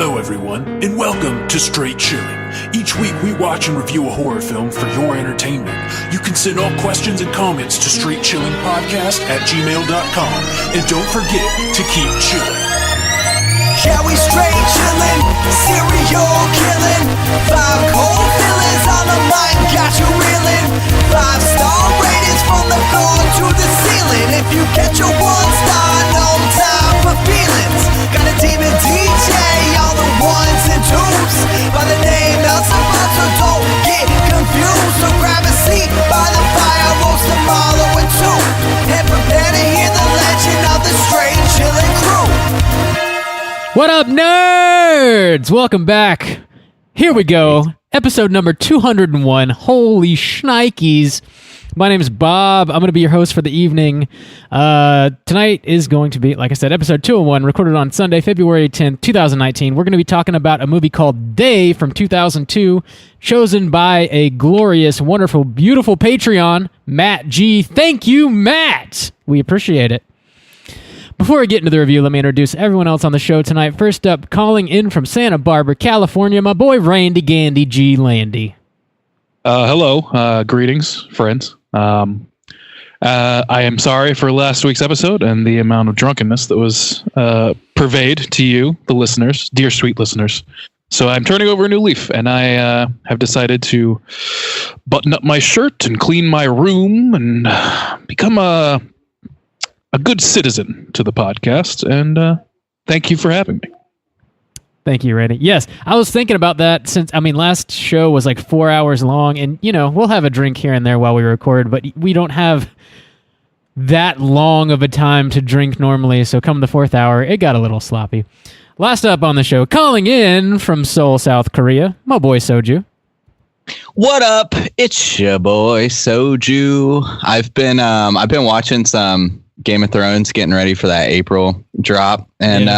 Hello everyone, and welcome to Straight Chilling. Each week we watch and review a horror film for your entertainment. You can send all questions and comments to straightchillingpodcast@gmail.com. And don't forget to keep chilling. Yeah, we straight chillin', serial killing. 5 cold villains on the mic, got you reeling. 5-star ratings from the floor to the ceiling. If you get your 1 star, no time for feelings. Got a team and DJ, all the 1s and 2s. By the name of someone, so don't get confused. So grab a seat by the fire, roast them all over 2. And prepare to hear the legend of the Straight Chillin' crew. What up, nerds? Welcome back. Here we go. Episode number 201. Holy shnikes. My name is Bob. I'm going to be your host for the evening. Tonight is going to be, like I said, episode 201, recorded on Sunday, February 10th, 2019. We're going to be talking about a movie called Day from 2002, chosen by a glorious, wonderful, beautiful Patreon, Matt G. Thank you, Matt. We appreciate it. Before we get into the review, let me introduce everyone else on the show tonight. First up, calling in from Santa Barbara, California, my boy Randy Gandy G. Landy. Hello. Greetings, friends. I am sorry for last week's episode and the amount of drunkenness that was purveyed to you, the listeners, dear sweet listeners. So I'm turning over a new leaf, and I have decided to button up my shirt and clean my room and become a good citizen to the podcast, and thank you for having me. Thank you, Randy. Yes, I was thinking about that since, last show was like 4 hours long, and, we'll have a drink here and there while we record, but we don't have that long of a time to drink normally, so come the 4th hour, it got a little sloppy. Last up on the show, calling in from Seoul, South Korea, my boy Soju. What up? It's your boy Soju. I've been watching some Game of Thrones, getting ready for that April drop, and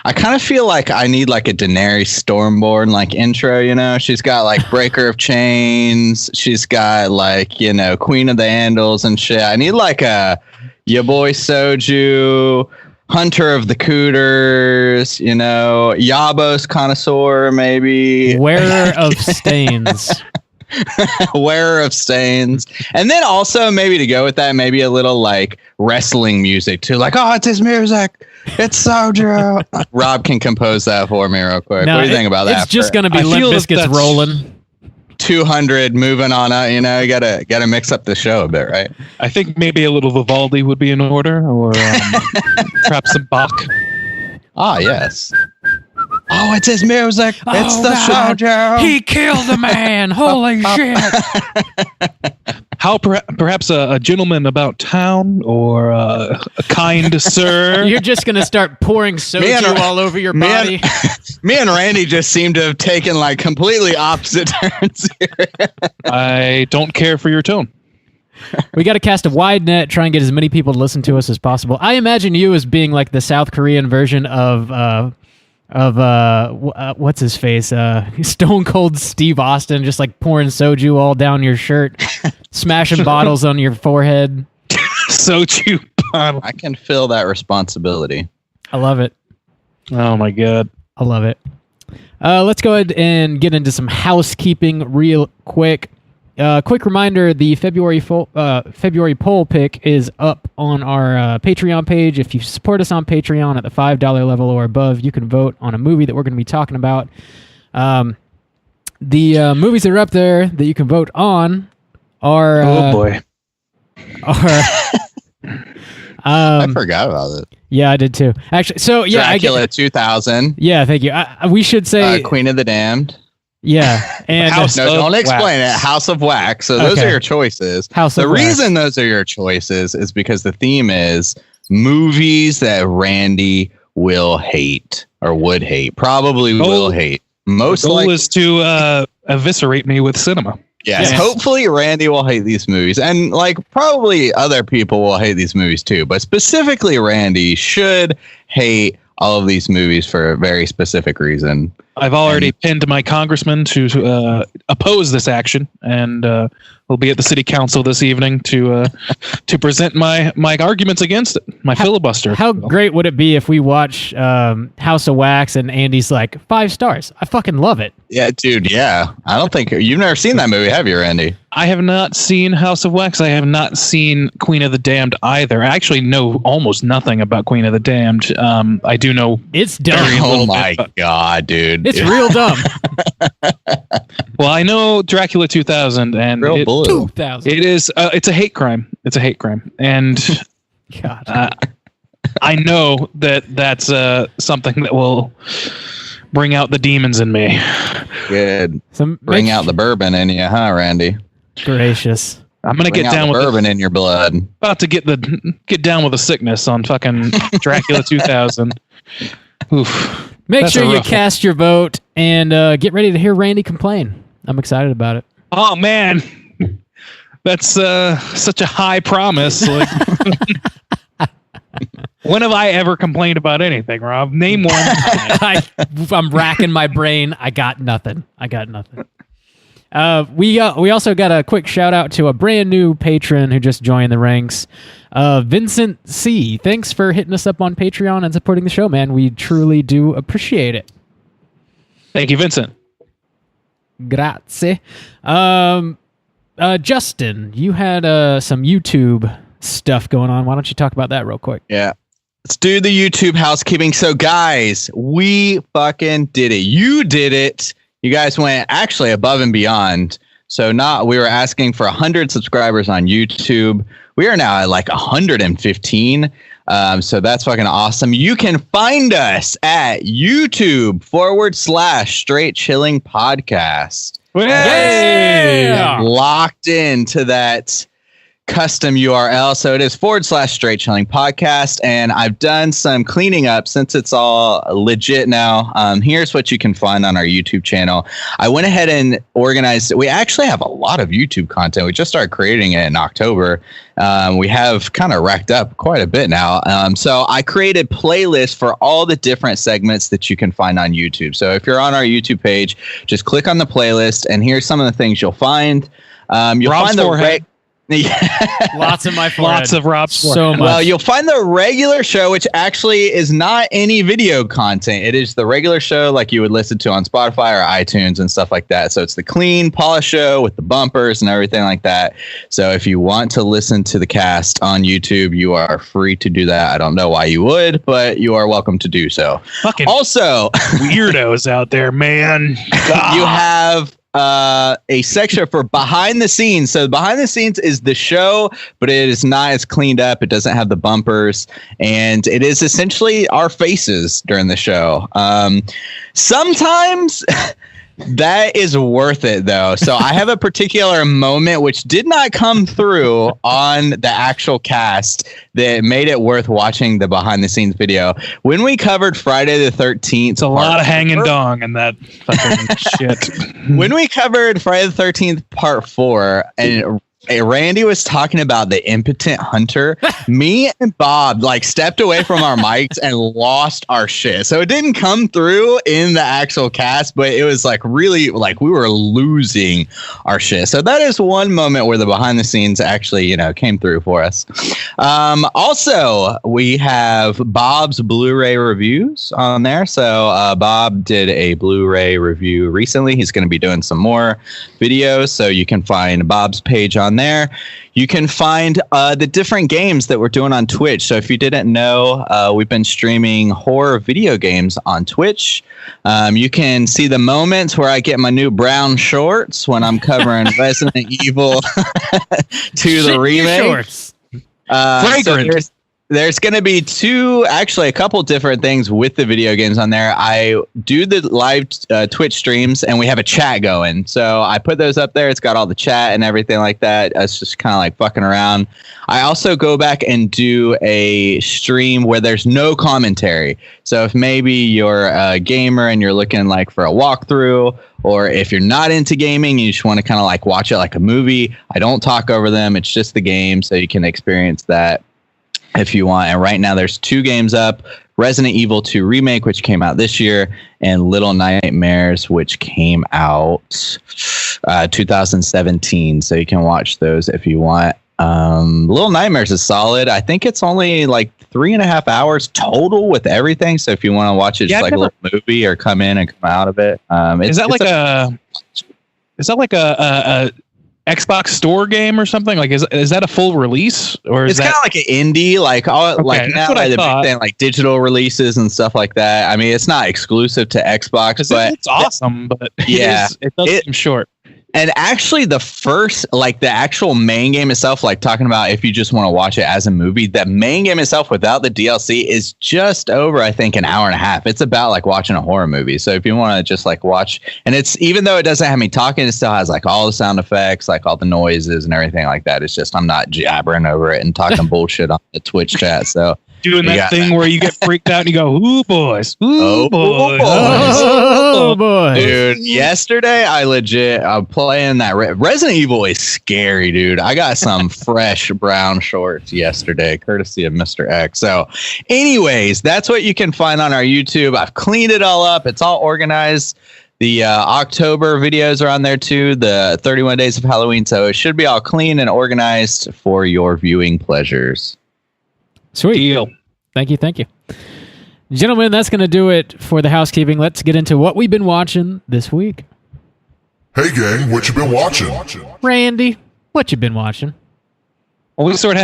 I kind of feel like I need like a Daenerys Stormborn like intro. She's got like Breaker of Chains, she's got like Queen of the Andals and shit. I need like a your boy Soju, Hunter of the Cooters, Yabos connoisseur, maybe Wearer of Stains. Wearer of Stains. And then also maybe to go with that, maybe a little like wrestling music too, like, oh, it's his music, it's Soju. Rob can compose that for me real quick. No, what do you think about that? It's just gonna be Limp Bizkit's rolling 200 moving on up. You gotta mix up the show a bit, right? I think maybe a little Vivaldi would be in order, or perhaps some Bach. Ah, yes. Oh, it's his music. It's the Soju. He killed a man. Holy shit. How perhaps a gentleman about town, or a kind sir. You're just going to start pouring soju all over your body. Me and Randy just seem to have taken like completely opposite turns here. I don't care for your tone. We got to cast a wide net, try and get as many people to listen to us as possible. I imagine you as being like the South Korean version of what's his face? Stone Cold Steve Austin, just like pouring soju all down your shirt, smashing bottles on your forehead. Soju bottle. I can feel that responsibility. I love it. Oh my God. I love it. Let's go ahead and get into some housekeeping real quick. Quick reminder, the February poll pick is up on our Patreon page. If you support us on Patreon at the $5 level or above, you can vote on a movie that we're going to be talking about. The movies that are up there that you can vote on are... oh, boy. I forgot about it. Yeah, I did too. Actually, so yeah, Dracula 2000. Yeah, thank you. We should say... Queen of the Damned. Yeah, and don't explain it. House of Wax. So those are your choices. The reason those are your choices is because the theme is movies that Randy will hate or would hate. Probably will hate. Most the goal is to eviscerate me with cinema. Yes. Hopefully Randy will hate these movies, and like probably other people will hate these movies too. But specifically, Randy should hate all of these movies for a very specific reason. I've already pinned my congressman to oppose this action, and I'll be at the city council this evening to present my arguments against it. My filibuster. How great would it be if we watch House of Wax and Andy's like 5 stars? I fucking love it. Yeah, dude. Yeah, I don't think you've never seen that movie, have you, Randy? I have not seen House of Wax. I have not seen Queen of the Damned either. I actually know almost nothing about Queen of the Damned. I do know it's dumb. Oh my god, dude! It's real dumb. Well, I know Dracula 2000 and Real blue. 2000. It is. It's a hate crime. It's a hate crime, and God. I know that's something that will bring out the demons in me. Good. Bring out the bourbon in you, huh, Randy? Gracious. I'm gonna Bring get out down the with bourbon in your blood. About to get down with the sickness on fucking Dracula 2000. Oof. Make That's sure a you rough one. cast your vote and get ready to hear Randy complain. I'm excited about it. Oh man, that's such a high promise. Like, when have I ever complained about anything, Rob? Name one. I'm racking my brain. I got nothing. We also got a quick shout out to a brand new patron who just joined the ranks. Vincent C. Thanks for hitting us up on Patreon and supporting the show, man. We truly do appreciate it. Thank you, Vincent. Grazie. Justin, you had some YouTube stuff going on. Why don't you talk about that real quick? Yeah. Let's do the YouTube housekeeping. So, guys, we fucking did it. You did it. You guys went actually above and beyond. So we were asking for 100 subscribers on YouTube. We are now at like 115. So that's fucking awesome. You can find us at YouTube/Straight Chilling Podcast. Yeah. Locked into that custom URL. So it is /Straight Chilling Podcast. And I've done some cleaning up since it's all legit now. Here's what you can find on our YouTube channel. I went ahead and organized. We actually have a lot of YouTube content. We just started creating it in October. We have kind of racked up quite a bit now. So I created playlists for all the different segments that you can find on YouTube. So if you're on our YouTube page, just click on the playlist and here's some of the things you'll find. You'll Rob's find forehead. Lots of my forehead. Lots of Rob's So much. Well, you'll find the regular show, which actually is not any video content. It is the regular show like you would listen to on Spotify or iTunes and stuff like that. So it's the clean, polished show with the bumpers and everything like that. So if you want to listen to the cast on YouTube, you are free to do that. I don't know why you would, but you are welcome to do so. Fucking Also, weirdos out there, man. you have a section for behind the scenes. So behind the scenes is the show, but it is not as cleaned up. It doesn't have the bumpers, and it is essentially our faces during the show. Sometimes that is worth it, though. So I have a particular moment which did not come through on the actual cast that made it worth watching the behind the scenes video. When we covered Friday the 13th, It's a lot of hanging dong in that fucking shit. When we covered Friday the 13th part 4 and Randy was talking about the impotent hunter, me and Bob like stepped away from our mics and lost our shit. So it didn't come through in the actual cast, but it was like really like we were losing our shit. So that is one moment where the behind the scenes actually, came through for us. Also, we have Bob's Blu-ray reviews on there. So Bob did a Blu-ray review recently. He's going to be doing some more videos. So you can find Bob's page on there. You can find the different games that we're doing on Twitch. So if you didn't know, we've been streaming horror video games on Twitch. You can see the moments where I get my new brown shorts when I'm covering Resident Evil 2 the remake. Shorts. Fragrant. So there's going to be a couple different things with the video games on there. I do the live Twitch streams and we have a chat going. So I put those up there. It's got all the chat and everything like that. It's just kind of like fucking around. I also go back and do a stream where there's no commentary. So if maybe you're a gamer and you're looking like for a walkthrough, or if you're not into gaming, you just want to kind of like watch it like a movie. I don't talk over them. It's just the game. So you can experience that if you want. And right now there's 2 games up. Resident Evil 2 Remake, which came out this year, and Little Nightmares, which came out 2017. So you can watch those if you want. Little Nightmares is solid. I think it's only like 3.5 hours total with everything. So if you want to watch it just like a little movie or come in and come out of it, is that like a Xbox store game or something? Like, is that a full release, or is it's kind of like an indie, like now like the big thing, like digital releases and stuff like that. I mean, it's not exclusive to Xbox, but it's awesome. But yeah, it does seem short. And actually, the first, like the actual main game itself, like talking about if you just want to watch it as a movie, the main game itself without the DLC is just over, I think, an hour and a half. It's about like watching a horror movie. So if you want to just like watch, and it's, even though it doesn't have me talking, it still has like all the sound effects, like all the noises and everything like that. It's just, I'm not jabbering over it and talking bullshit on the Twitch chat. So doing that thing where you get freaked out and you go, "Ooh boys, ooh boys, oh boy, dude!" Yesterday, I'm playing that Resident Evil is scary, dude. I got some fresh brown shorts yesterday, courtesy of Mr. X. So, anyways, that's what you can find on our YouTube. I've cleaned it all up. It's all organized. The October videos are on there too. The 31 Days of Halloween. So it should be all clean and organized for your viewing pleasures. Sweet. Deal. Thank you. Gentlemen, that's going to do it for the housekeeping. Let's get into what we've been watching this week. Hey gang, what you been watching? Randy, what you been watching? Well, we sort of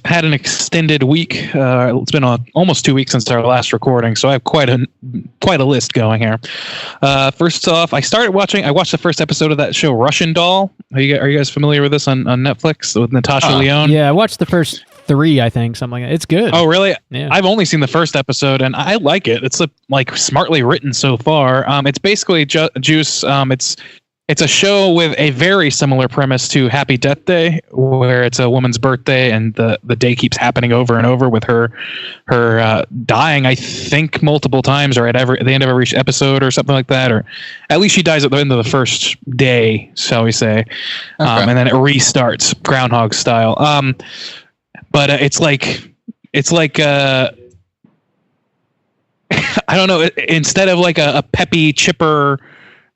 had an extended week. It's been almost 2 weeks since our last recording, so I have quite a list going here. First off, I watched the first episode of that show, Russian Doll. Are you guys familiar with this on Netflix with Natasha Lyonne? Yeah, I watched the first 3, I think, something like that. It's good. Oh, really? Yeah. I've only seen the first episode, and I like it. It's like smartly written so far. It's basically Juice. It's a show with a very similar premise to Happy Death Day, where it's a woman's birthday and the day keeps happening over and over with her dying, I think, multiple times, or at the end of every episode or something like that, or at least she dies at the end of the first day, shall we say. Okay. And then it restarts Groundhog style. But it's like I don't know, instead of like a peppy, chipper,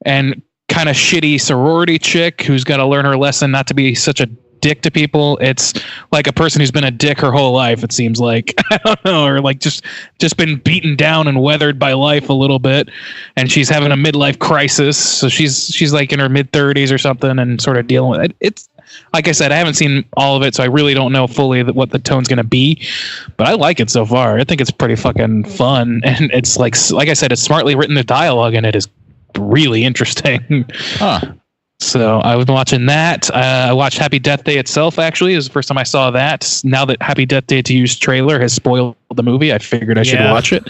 and kind of shitty sorority chick who's got to learn her lesson not to be such a dick to people, it's like a person who's been a dick her whole life, it seems like. I don't know, or like just been beaten down and weathered by life a little bit, and she's having a midlife crisis, so she's like in her mid-30s or something and sort of dealing with it. It's like I said, I haven't seen all of it, so I really don't know fully what the tone's going to be, but I like it so far. I think it's pretty fucking fun, and it's like I said, it's smartly written. The dialogue in it is really interesting. So I was watching that. I watched Happy Death Day itself, actually. It was the first time I saw that. Now that Happy Death Day 2's trailer has spoiled the movie, I figured I should watch it.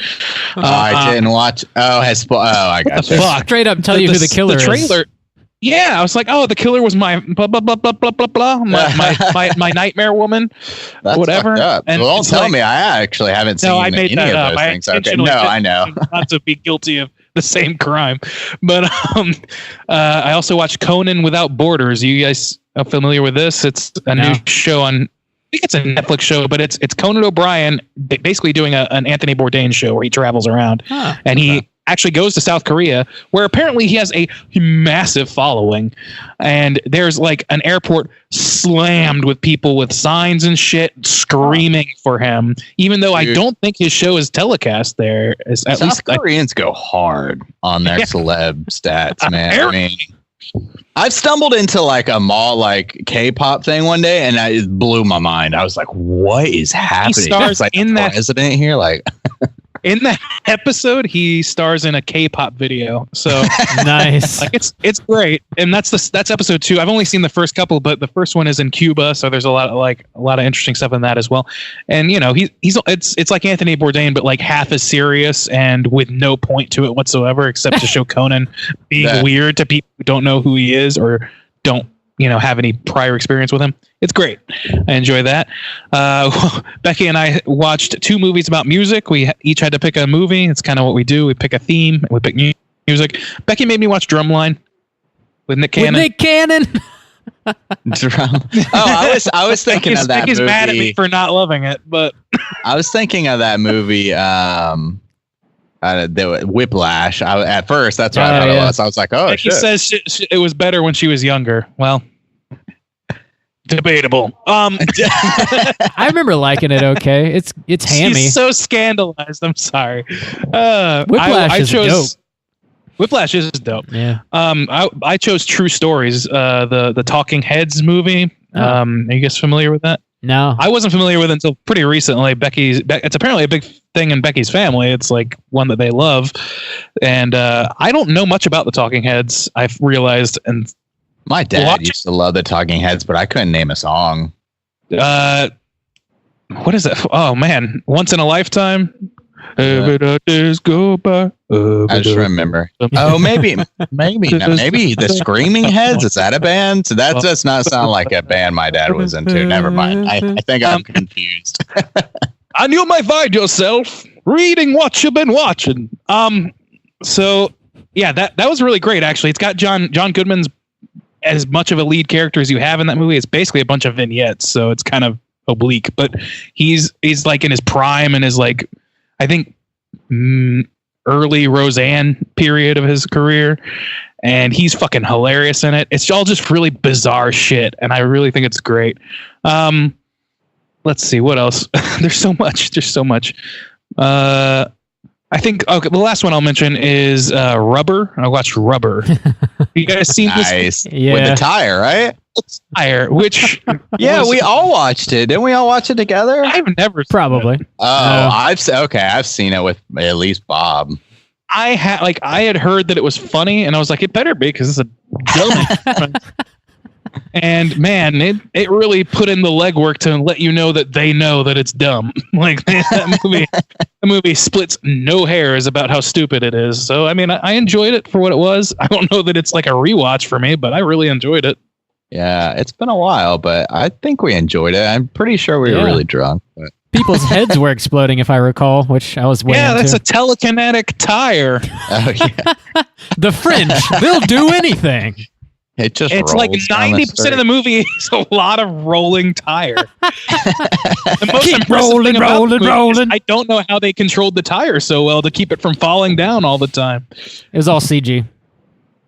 I didn't watch. I got you. Fuck. Straight up tell you who the killer is. Trailer. Yeah, I was like, oh, the killer was my blah blah blah blah blah blah blah, my nightmare woman, that's whatever. And well, don't tell me. I actually haven't seen I made any that of up. those things. Okay. No, I know. Not to be guilty of the same crime, but I also watched Conan Without Borders. You guys are familiar with this? It's a new show on. I think it's a Netflix show, but it's Conan O'Brien basically doing an Anthony Bourdain show where he travels around and he actually goes to South Korea, where apparently he has a massive following, and there's like an airport slammed with people with signs and shit screaming for him, even though I don't think his show is telecast there. South Koreans go hard on their celeb stats, man. I mean, I've stumbled into like a mall like K-pop thing one day, and it blew my mind. I was like, "What is happening?" He stars like in that president here, like. In that episode, he stars in a K-pop video. So nice. Like it's great, and that's episode 2. I've only seen the first couple, but the first one is in Cuba, so there's a lot of interesting stuff in that as well. And you know, it's like Anthony Bourdain, but like half as serious and with no point to it whatsoever, except to show Conan being weird to people who don't know who he is or don't have any prior experience with him. It's great. I enjoy that. Becky and I watched 2 movies about music. We each had to pick a movie. It's kind of what we do. We pick a theme. We pick music. Becky made me watch Drumline with Nick Cannon. Drama. Oh, I was thinking of that He's movie. mad at me for not loving it, but I was thinking of that movie. Whiplash. At first, that's what I thought it was. I was like, oh, Becky shit. says it was better when she was younger. Well, debatable. I remember liking it. Okay, it's hammy. She's so scandalized. I'm sorry. Whiplash is dope. Whiplash is dope. Yeah. I chose True Stories, the Talking Heads movie. Are you guys familiar with that? No, I wasn't familiar with it until pretty recently. It's apparently a big thing in Becky's family. It's like one that they love, and I don't know much about the Talking Heads. I've realized, and my dad used to love the Talking Heads, but I couldn't name a song. What is it? Oh man, Once in a Lifetime. Days go by. I just remember. Oh, maybe the Screaming Heads. Is that a band? So that does not sound like a band my dad was into. Never mind. I think I'm confused. And you might find yourself reading what you've been watching. So yeah, that was really great. Actually, it's got John Goodman's as much of a lead character as you have in that movie. It's basically a bunch of vignettes, so it's kind of oblique. But he's like in his prime and is like, I think, early Roseanne period of his career, and he's fucking hilarious in it. It's all just really bizarre shit, and I really think it's great. Let's see what else. There's so much. I think the last one I'll mention is Rubber. I watched Rubber. You guys seen this? Yeah. With the tire, right? Tire, which we all watched it. Didn't we all watch it together? I've never Probably. I've seen it with at least Bob. I had heard that it was funny, and I was like, it better be because it's a dumb. And man, it really put in the legwork to let you know that they know that it's dumb. Like that movie splits no hairs about how stupid it is. So I mean, I enjoyed it for what it was. I don't know that it's like a rewatch for me, but I really enjoyed it. Yeah, it's been a while, but I think we enjoyed it. I'm pretty sure we were really drunk. But. People's heads were exploding, if I recall, which I was way into. That's a telekinetic tire. Oh yeah, the French, they'll do anything. It's like 90% of the movie is a lot of rolling tire. The most Keep impressive rolling, thing about rolling, the movie is rolling. I don't know how they controlled the tire so well to keep it from falling down all the time. It was all CG.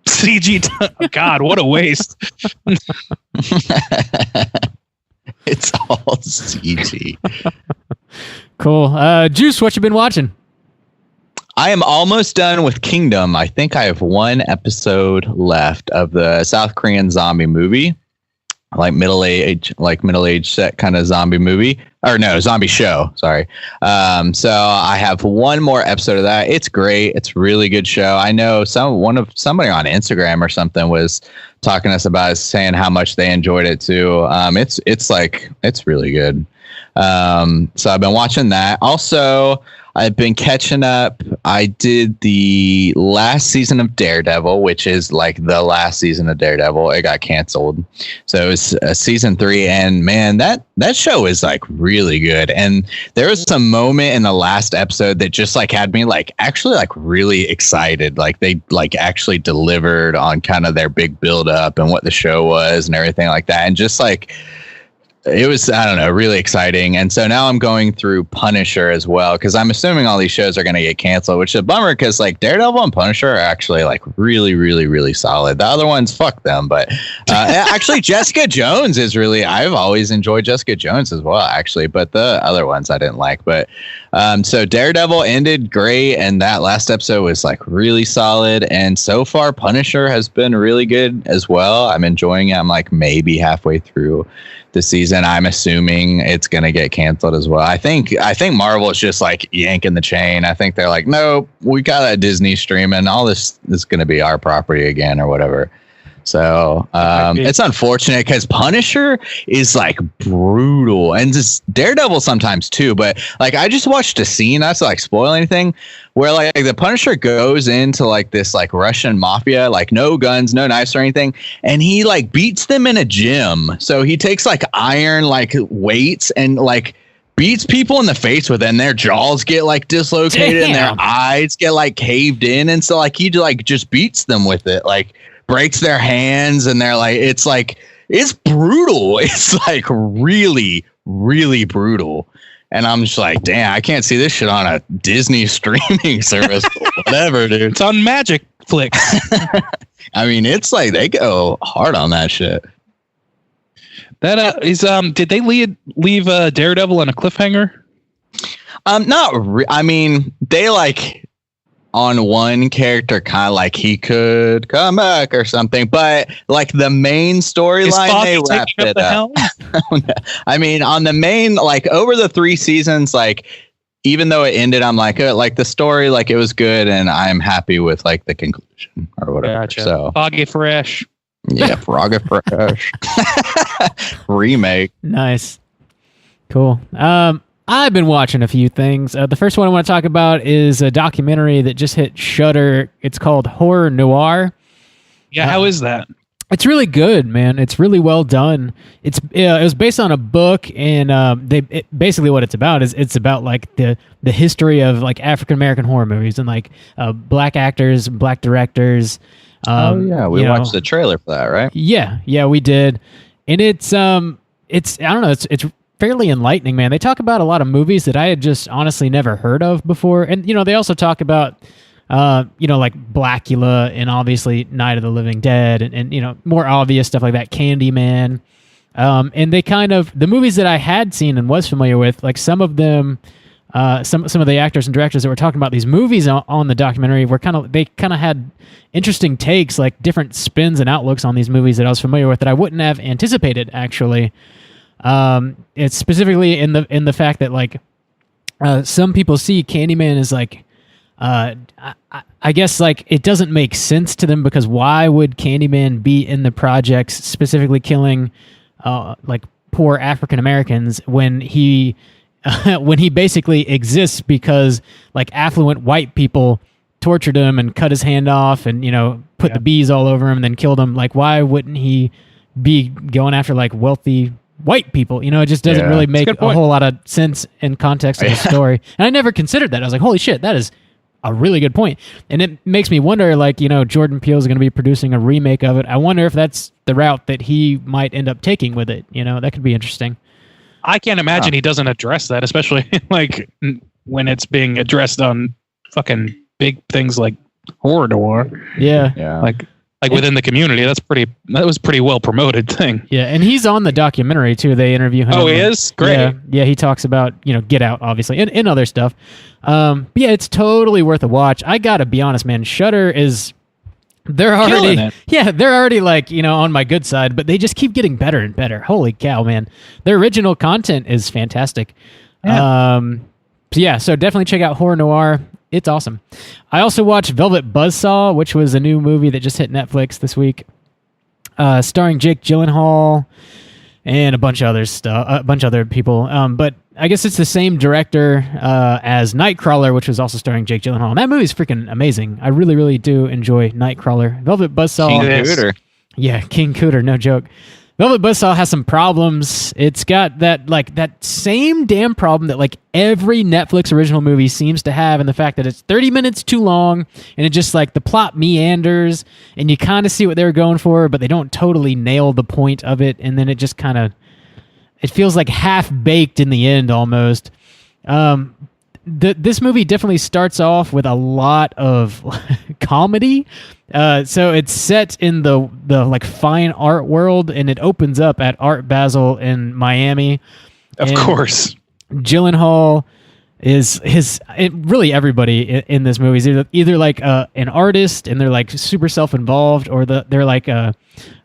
CG. God, what a waste. It's all CG. Cool. Juice, what you been watching? I am almost done with Kingdom. I think I have one episode left of the South Korean zombie movie, like middle-aged set kind of zombie movie, or no, zombie show. Sorry. So I have one more episode of that. It's great. It's a really good show. I know somebody on Instagram or something was talking to us about it, saying how much they enjoyed it too. It's really good. So I've been watching that. Also, I've been catching up. I did the last season of Daredevil, which is like the last season of Daredevil. It got canceled. So it was season 3. And man, that show is like really good. And there was some moment in the last episode that just like had me like actually like really excited. Like they like actually delivered on kind of their big build up and what the show was and everything like that. And just like, it was, I don't know, really exciting. And so now I'm going through Punisher as well, because I'm assuming all these shows are going to get canceled, which is a bummer because like Daredevil and Punisher are actually like really, really, really solid. The other ones, fuck them. But actually, Jessica Jones is really, I've always enjoyed Jessica Jones as well, actually. But the other ones I didn't like. But so Daredevil ended great. And that last episode was like really solid. And so far, Punisher has been really good as well. I'm enjoying it. I'm like maybe halfway through the season. I'm assuming it's going to get canceled as well. I think Marvel is just like yanking the chain. I think they're like, nope, we got a Disney streaming. All this is going to be our property again or whatever. So it's unfortunate because Punisher is like brutal, and just Daredevil sometimes too. But like I just watched a scene, not to like spoil anything, where like the Punisher goes into like this like Russian mafia, like no guns, no knives or anything, and he like beats them in a gym. So he takes like iron like weights and like beats people in the face with it, and their jaws get like dislocated and their eyes get like caved in, and so like he like just beats them with it, like breaks their hands, and they're like, it's like it's brutal. It's like really, really brutal. And I'm just like, damn, I can't see this shit on a Disney streaming service. Whatever, dude. It's on Magic Flick. I mean, it's like they go hard on that shit. That is did they leave Daredevil on a cliffhanger? I mean, they like on one character kind of like he could come back or something, but like the main storyline they wrapped it up. I mean, on the main, like over the 3 seasons, like even though it ended, I'm like the story, like it was good, and I'm happy with like the conclusion or whatever. Gotcha. So Foggy Fresh. Yeah, Froggy Fresh. Remake. Nice. Cool. I've been watching a few things. The first one I want to talk about is a documentary that just hit Shudder. It's called Horror Noir. Yeah, how is that? It's really good, man. It's really well done. It was based on a book, and basically what it's about is it's about like the history of like African American horror movies and like black actors, black directors. We watched the trailer for that, right? Yeah, we did, and it's I don't know, it's fairly enlightening, man. They talk about a lot of movies that I had just honestly never heard of before, and they also talk about like Blackula and obviously Night of the Living Dead and more obvious stuff like that, Candyman, and they kind of the movies that I had seen and was familiar with, like some of them. Some of the actors and directors that were talking about these movies on the documentary were kind of had interesting takes, like different spins and outlooks on these movies that I was familiar with that I wouldn't have anticipated actually. It's specifically in the fact that like some people see Candyman as like I guess like it doesn't make sense to them, because why would Candyman be in the projects specifically killing like poor African Americans when he basically exists because like affluent white people tortured him and cut his hand off and put the bees all over him and then killed him? Like, why wouldn't he be going after like wealthy white people? It just doesn't really make a whole lot of sense in context of the story. And I never considered that. I was like, holy shit, that is a really good point. And it makes me wonder, like, Jordan Peele is going to be producing a remake of it. I wonder if that's the route that he might end up taking with it. That could be interesting. I can't imagine he doesn't address that, especially like when it's being addressed on fucking big things like horror noir. Yeah. Like within the community, that was pretty well promoted thing. Yeah, and he's on the documentary too. They interview him. Oh, he is? Great. Yeah, he talks about Get Out, obviously, and other stuff. But yeah, it's totally worth a watch. I gotta be honest, man. Shudder is. They're already like, on my good side, but they just keep getting better and better. Holy cow, man. Their original content is fantastic. Yeah. So definitely check out Horror Noir. It's awesome. I also watched Velvet Buzzsaw, which was a new movie that just hit Netflix this week, starring Jake Gyllenhaal and a bunch of other people. But I guess it's the same director as Nightcrawler, which was also starring Jake Gyllenhaal. And that movie is freaking amazing. I really, really do enjoy Nightcrawler. Velvet Buzzsaw. King Cooter. Yeah, King Cooter, no joke. Velvet Buzzsaw has some problems. It's got that same damn problem that like every Netflix original movie seems to have, in the fact that it's 30 minutes too long, and it just like the plot meanders, and you kind of see what they were going for, but they don't totally nail the point of it, and then it just kind of it feels like half-baked in the end almost. This movie definitely starts off with a lot of comedy. So it's set in the like fine art world, and it opens up at Art Basel in Miami. Of course. Gyllenhaal is really everybody in this movie is either like an artist and they're like super self-involved, or they're like an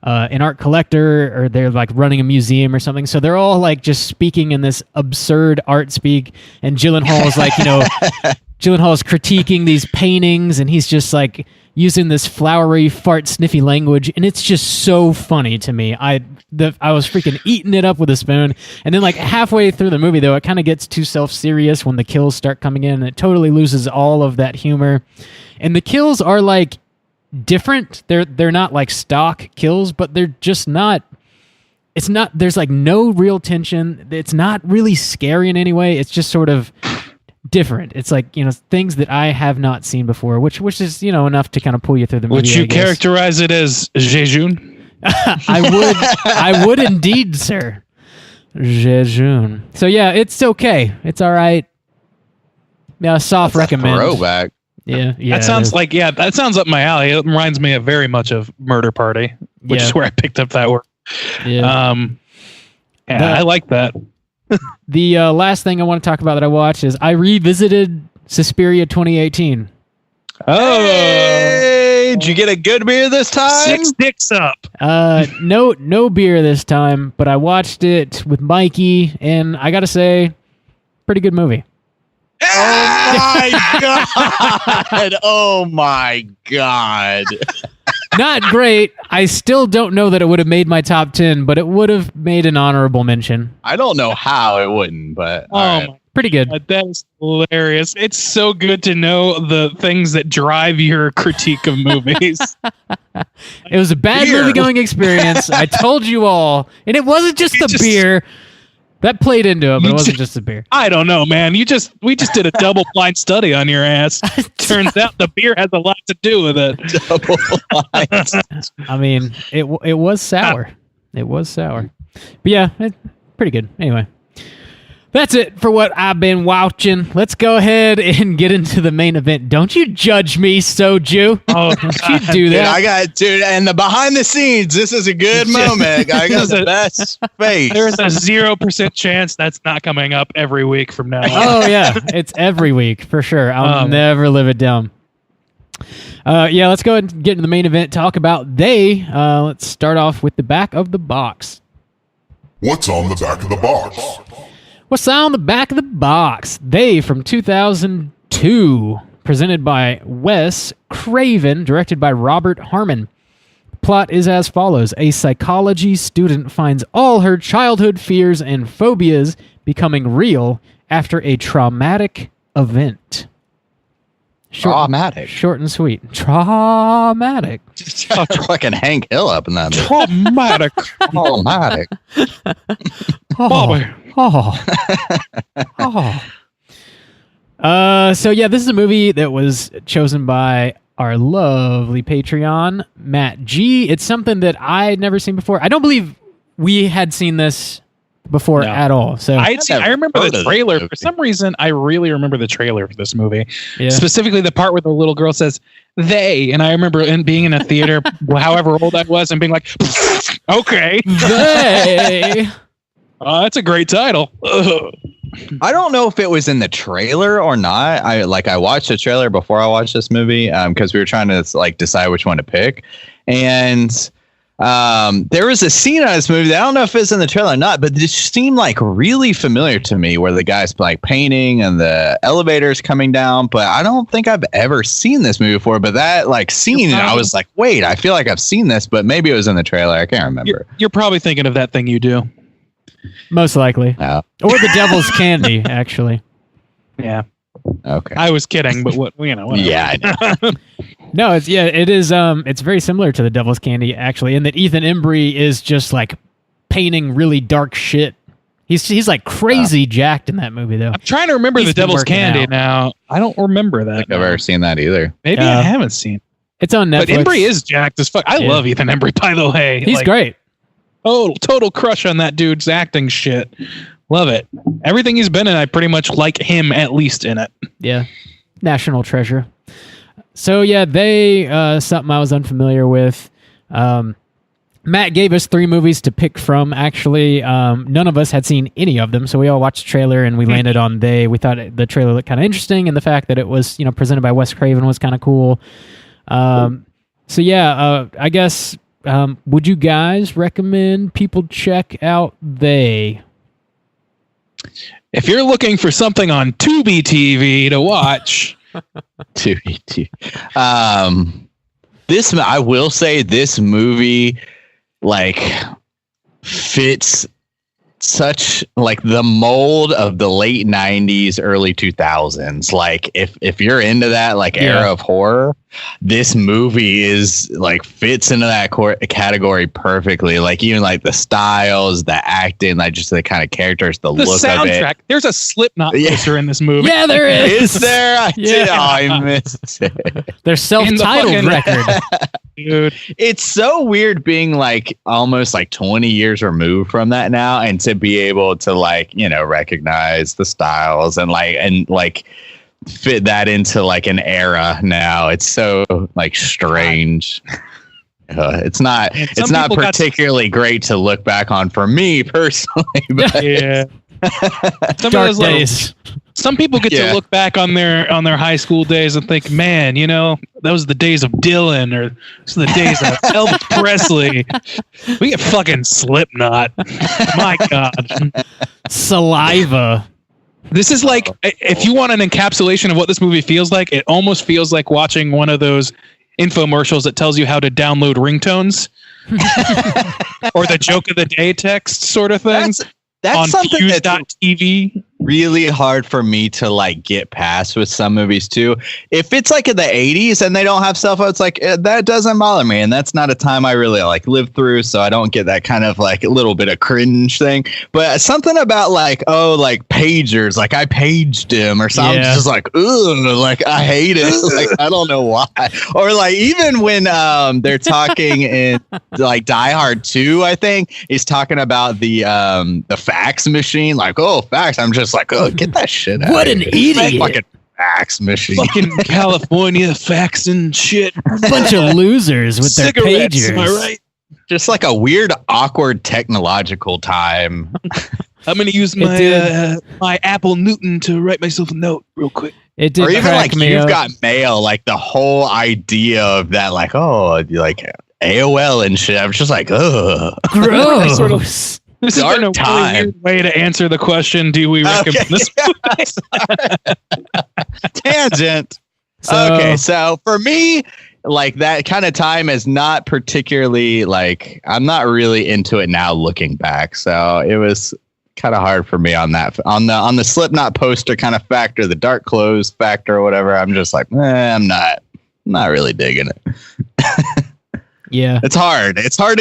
art collector, or they're like running a museum or something. So they're all like just speaking in this absurd art speak, and Gyllenhaal is like, Gyllenhaal is critiquing these paintings, and he's just like using this flowery fart sniffy language, and it's just so funny to me. I was freaking eating it up with a spoon. And then like halfway through the movie, though, it kind of gets too self-serious when the kills start coming in, and it totally loses all of that humor. And the kills are like different. They're not like stock kills, but they're just not. It's not. There's like no real tension. It's not really scary in any way. It's just sort of different. It's like, things that I have not seen before, which is, enough to kind of pull you through the movie. Would you characterize it as Jejun? I would indeed, sir. Jejun. So yeah, it's okay. It's all right. Yeah, soft That's recommend. a throwback. Yeah. That sounds up my alley. It reminds me of very much of Murder Party, which is where I picked up that word. Yeah. I like that. The last thing I want to talk about that I watched is I revisited Suspiria 2018. Oh, hey, did you get a good beer this time? 6 dicks up. No beer this time, but I watched it with Mikey, and I gotta say, pretty good movie. Oh my god! Oh my god! Not great. I still don't know that it would have made my top 10, but it would have made an honorable mention. I don't know how it wouldn't, but pretty good. That is hilarious. It's so good to know the things that drive your critique of movies. It was a bad movie-going experience. I told you all. And it wasn't just the beer. That played into it, but it wasn't just the beer. I don't know, man. We just did a double blind study on your ass. Turns out the beer has a lot to do with it. Double blind. I mean, it was sour. It was sour. But yeah, pretty good. Anyway. That's it for what I've been watching. Let's go ahead and get into the main event. Don't you judge me, Soju. Oh, don't you do that. And the behind the scenes, this is a good moment. I got the best face. There's a 0% chance that's not coming up every week from now on. Oh, yeah. It's every week, for sure. I'll never live it down. Let's go ahead and get into the main event. Talk about They. Let's start off with the back of the box. What's on the back of the box? What's on the back of the box? They from 2002, presented by Wes Craven, directed by Robert Harmon. The plot is as follows. A psychology student finds all her childhood fears and phobias becoming real after a traumatic event. Traumatic. Short and sweet. Traumatic. Fucking Hank Hill up in that. Traumatic. Traumatic. Bobby. So yeah, this is a movie that was chosen by our lovely Patreon, Matt G. It's something that I'd never seen before. I don't believe we had seen this before at all. So I remember the trailer. For some reason, I really remember the trailer for this movie. Yeah. Specifically the part where the little girl says, they. And I remember being in a theater, however old I was, and being like, okay. They. That's a great title. I don't know if it was in the trailer or not. I watched the trailer before I watched this movie because we were trying to decide which one to pick. And there was a scene on this movie that I don't know if it's in the trailer or not, but it seemed really familiar to me where the guy's painting and the elevator's coming down. But I don't think I've ever seen this movie before. But that scene, I was like, wait, I feel like I've seen this, but maybe it was in the trailer. I can't remember. You're probably thinking of That Thing You Do. Most likely. Or The Devil's Candy, actually. Yeah. Okay. I was kidding, but whatever. Yeah. I know. No, it is it's very similar to The Devil's Candy, actually, in that Ethan Embry is just painting really dark shit. He's crazy jacked in that movie, though. I'm trying to remember The Devil's Candy now. I don't remember that. I don't think I've ever seen that either. Maybe I haven't seen. It's on Netflix. But Embry is jacked as fuck. I love Ethan Embry, by the way. He's great. Total crush on that dude's acting shit. Love it. Everything he's been in, I pretty much like him at least in it. Yeah. National treasure. So yeah, They, something I was unfamiliar with. Matt gave us 3 movies to pick from. Actually, none of us had seen any of them, so we all watched the trailer and we landed on They. We thought the trailer looked kind of interesting, and the fact that it was presented by Wes Craven was kind of cool. So yeah, I guess... would you guys recommend people check out They? If you're looking for something on Tubi TV to watch, Tubi TV. I will say this movie fits such the mold of the late 90s, early 2000s. If you're into that era of horror, this movie is fits into that category perfectly. Even the styles, the acting, just the kind of characters, the look soundtrack. of it. There's a Slipknot poster in this movie. Yeah, there is. Is there? I missed it. Their self-titled record. dude. It's so weird being like almost like 20 years removed from that now, and to be able to like, you know, recognize the styles and like fit that into like an era now. It's so like strange. It's not particularly great to look back on for me personally, but yeah. Dark days. Some people get to look back on their high school days and think, man, you know, that was the days of Dylan, or those are the days of Elvis Presley. We get fucking Slipknot. My God. Saliva. This is like, if you want an encapsulation of what this movie feels like, it almost feels like watching one of those infomercials that tells you how to download ringtones or the joke of the day text sort of things. That's on something that's TV. really hard for me to like get past with some movies too. If it's like in the 80s and they don't have cell phones, like that doesn't bother me, and that's not a time I really like lived through, so I don't get that kind of like a little bit of cringe thing. But something about like, oh, like pagers, like I paged him or something, just like, ugh, like I hate it. Like I don't know why. Or like even when they're talking in like Die Hard 2, I think he's talking about the fax machine, like, oh, fax. I'm just like, oh, get that shit out. What an idiot. Fucking fax machine. Fucking California faxing shit. Bunch of losers with their Cigarettes, pagers. am I right? Just like a weird, awkward technological time. I'm going to use my Apple Newton to write myself a note real quick. It did or even crack like me You've up. Got Mail, like the whole idea of that, like, oh, like AOL and shit. I was just like, ugh. Gross. Sort of- This has been a time. really weird way to answer the question. Do we recommend this movie? Tangent. So- Okay, so for me, like that kind of time is not particularly like, I'm not really into it now looking back. So it was kind of hard for me on that, on the Slipknot poster kind of factor, the dark clothes factor or whatever. I'm just like, I'm not really digging it. Yeah. It's hard. It's hard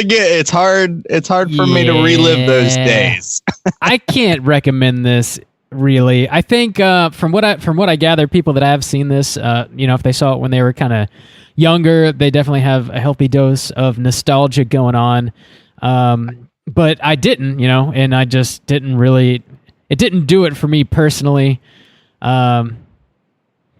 for me to relive those days. I can't recommend this really. I think from what I gather, people that have seen this, if they saw it when they were kind of younger, they definitely have a healthy dose of nostalgia going on. But I didn't, and I just didn't really. It didn't do it for me personally. So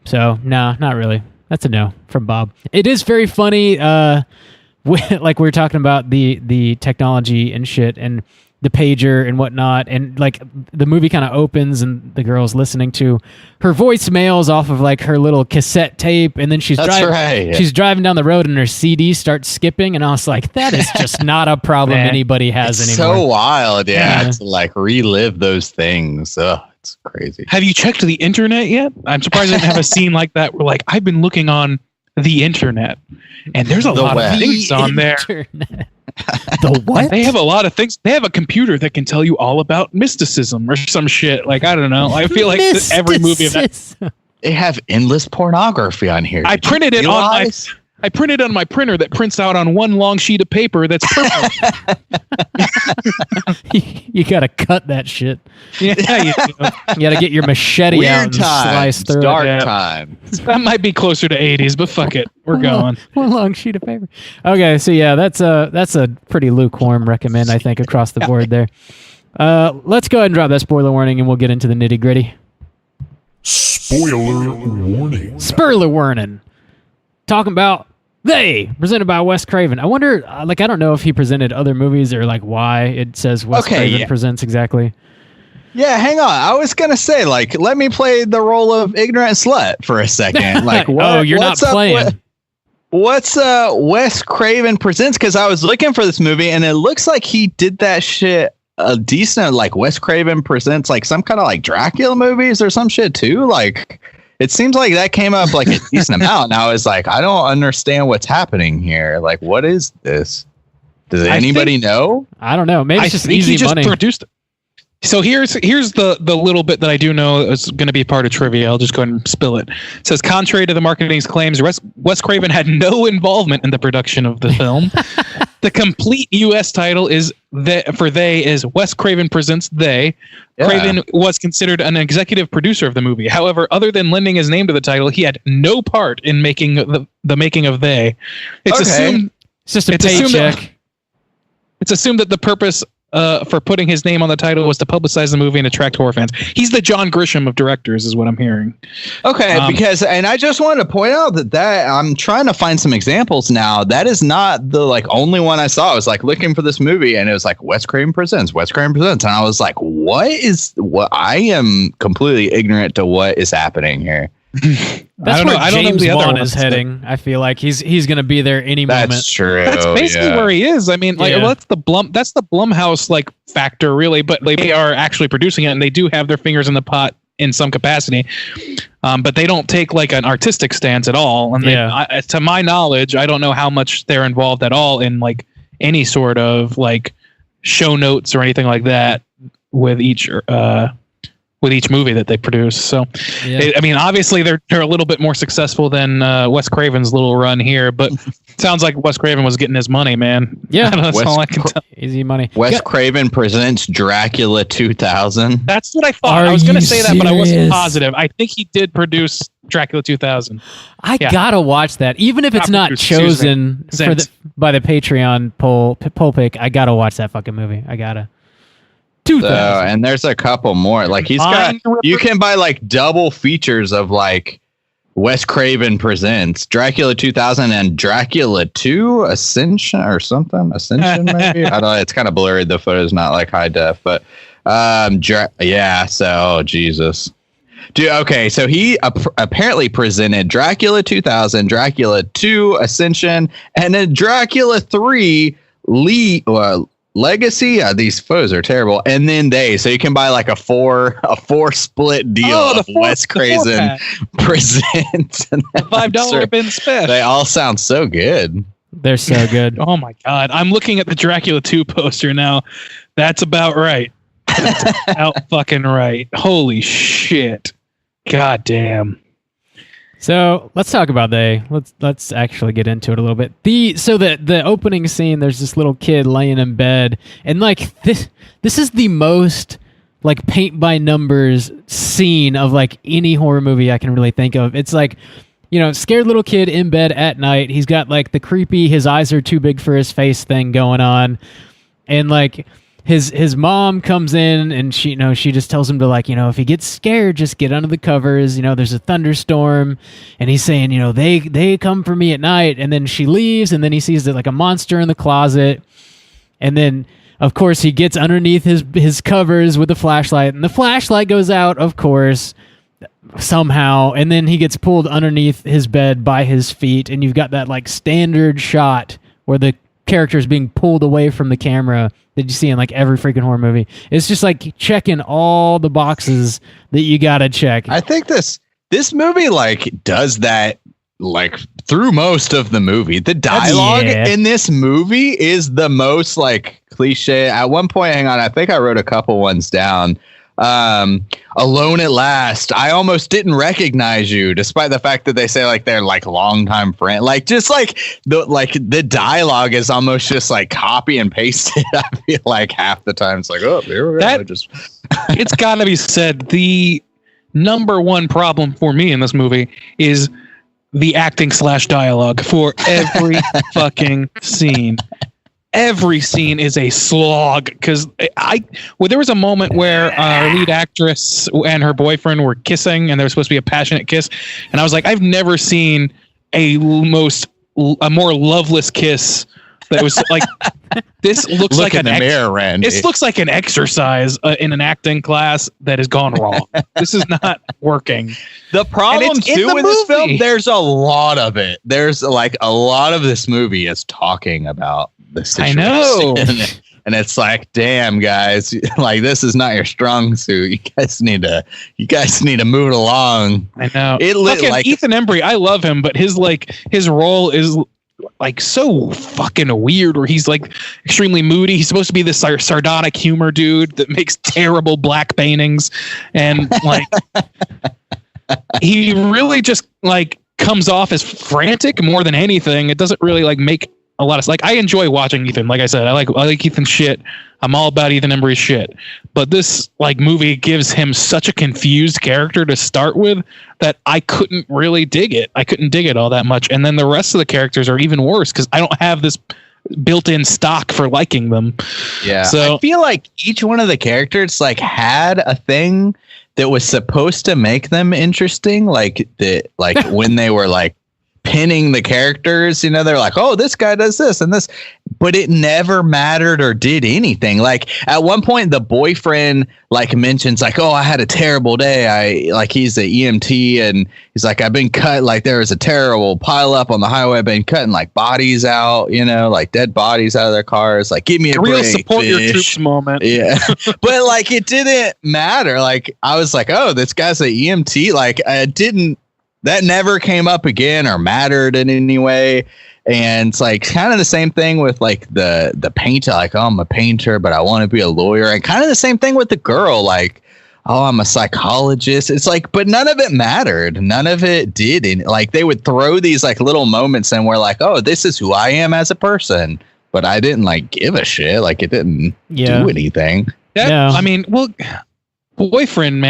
no, not really. That's a no from Bob. It is very funny. Like we were talking about the technology and shit and the pager and whatnot, and like the movie kind of opens and the girl's listening to her voicemails off of like her little cassette tape, and then she's driving down the road and her CD starts skipping, and I was like, that is just not a problem anybody has it's anymore. So wild, yeah, to like relive those things. It's crazy. Have you checked the internet yet? I'm surprised I didn't have a scene like that where like I've been looking on the internet, and there's a lot of things on there. The what? They have a lot of things. They have a computer that can tell you all about mysticism or some shit. Like, I don't know. I feel like every movie of that. They have endless pornography on here. I printed on my printer that prints out on one long sheet of paper that's purple. You gotta cut that shit. Yeah, you do. You gotta get your machete out and slice through dark it. time. That might be closer to 80s, but fuck it. We're going. One long sheet of paper. Okay, so yeah, that's a pretty lukewarm recommend, I think, across the board there. Let's go ahead and drop that spoiler warning, and we'll get into the nitty gritty. Spoiler warning. Spoiler warning. Talking about presented by Wes Craven. I wonder, I don't know if he presented other movies or like why it says Wes Craven presents exactly. Yeah, hang on. I was gonna say, like, let me play the role of ignorant slut for a second. Like, you're not playing. What's Wes Craven presents? Because I was looking for this movie, and it looks like he did that shit a decent. Like Wes Craven presents like some kind of like Dracula movies or some shit too. Like, it seems like that came up like a decent amount. And I was like, I don't understand what's happening here. Like, what is this? Does anybody know? I don't know. Maybe it's just easy money. Produced it. So here's the little bit that I do know is going to be part of trivia. I'll just go ahead and spill it. It says, contrary to the marketing's claims, Wes Craven had no involvement in the production of the film. The complete U.S. title is is Wes Craven Presents They. Yeah. Craven was considered an executive producer of the movie. However, other than lending his name to the title, he had no part in making the making of They. It's assumed it's just a paycheck. It's assumed that the purpose for putting his name on the title was to publicize the movie and attract horror fans. He's the John Grisham of directors, is what I'm hearing. Okay, because I just wanted to point out that I'm trying to find some examples now. That is not the only one I saw. I was looking for this movie, and it was Wes Craven Presents, and I was like, what? I am completely ignorant to what is happening here. That's where James Wan is heading. I feel like he's going to be there any moment. That's true. That's basically where he is. I mean, that's the Blumhouse factor, really. But they are actually producing it, and they do have their fingers in the pot in some capacity. But they don't take an artistic stance at all. And to my knowledge, I don't know how much they're involved at all in any sort of show notes or anything like that with each movie that they produce. So, I mean, obviously they're a little bit more successful than Wes Craven's little run here, but it sounds like Wes Craven was getting his money, man. Yeah. That's all I can tell. Easy money. Wes Craven Presents Dracula 2000. That's what I thought. I was going to say that, but I wasn't positive. I think he did produce Dracula 2000. I gotta watch that. Even if it's not chosen by the Patreon poll pick, I gotta watch that fucking movie. I gotta. And there's a couple more. You can buy double features of Wes Craven Presents Dracula 2000 and Dracula 2 Ascension or something. Ascension maybe. I don't know. It's kind of blurry. The photo's not high def, but So Jesus. Dude, okay, so he apparently presented Dracula 2000, Dracula 2 Ascension, and then Dracula 3 Legacy. These photos are terrible. And then so you can buy a four split deal of Wes Craven Presents. The $5 bin special. They all sound so good. They're so good. Oh my God. I'm looking at the Dracula 2 poster now. That's about right. That's about fucking right. Holy shit. God damn. So let's talk about let's actually get into it a little bit. The opening scene, there's this little kid laying in bed, and this is the most paint by numbers scene of any horror movie I can really think of. It's scared little kid in bed at night. He's got the creepy his eyes are too big for his face thing going on, and his mom comes in and she just tells him to if he gets scared, just get under the covers. There's a thunderstorm, and he's saying, they come for me at night. And then she leaves, and then he sees a monster in the closet. And then of course he gets underneath his covers with the flashlight, and the flashlight goes out, of course, somehow. And then he gets pulled underneath his bed by his feet. And you've got that standard shot where the character is being pulled away from the camera that you see in every freaking horror movie. It's just checking all the boxes that you gotta check. I think this movie does that through most of the movie. The dialogue in this movie is the most cliche. At one point, hang on, I think I wrote a couple ones down. Alone at last. I almost didn't recognize you, despite the fact that they say they're longtime friend. The dialogue is almost just copy and pasted. I feel half the time it's oh, here we go. It's gotta be said. The number one problem for me in this movie is the acting / dialogue for every fucking scene. Every scene is a slog because there was a moment where our lead actress and her boyfriend were kissing, and there was supposed to be a passionate kiss, and I was I've never seen a more loveless kiss. That was this looks Look in the mirror, Randy. This looks like an exercise in an acting class that has gone wrong. This is not working. The problem too in this film, there's a lot of it. There's a lot of this movie is talking about the situation. I know. And it's damn guys, this is not your strong suit. You guys need to move it along. I know. Ethan Embry, I love him, but his role is so fucking weird, where he's extremely moody. He's supposed to be this sardonic humor dude that makes terrible black paintings, and he really just comes off as frantic more than anything. It doesn't really make a lot of like I enjoy watching Ethan. Like I said, I like Ethan's shit. I'm all about Ethan Embry's shit. But this like movie gives him such a confused character to start with that I couldn't really dig it. I couldn't dig it all that much. And then the rest of the characters are even worse because I don't have this built-in stock for liking them. Yeah. So I feel like each one of the characters like had a thing that was supposed to make them interesting. Like when they were like pinning the characters, you know, they're like, oh, this guy does this and this, but it never mattered or did anything. Like at one point the boyfriend like mentions like, oh, I had a terrible day. He's an EMT and he's like, I've been cut. Like there was a terrible pile up on the highway. I've been cutting like bodies out, you know, like dead bodies out of their cars. Like give me a real break, support bitch. your troops moment. Yeah. But like it didn't matter. Like I was like, oh, this guy's an EMT. Like that never came up again or mattered in any way. And it's like kind of the same thing with like the painter, like, oh, I'm a painter, but I want to be a lawyer. And kind of the same thing with the girl, like, oh, I'm a psychologist. It's like, but none of it mattered. None of it did. And like they would throw these like little moments and we're like, oh, this is who I am as a person. But I didn't like give a shit. Like it didn't do anything. Yeah. I mean, well, boyfriend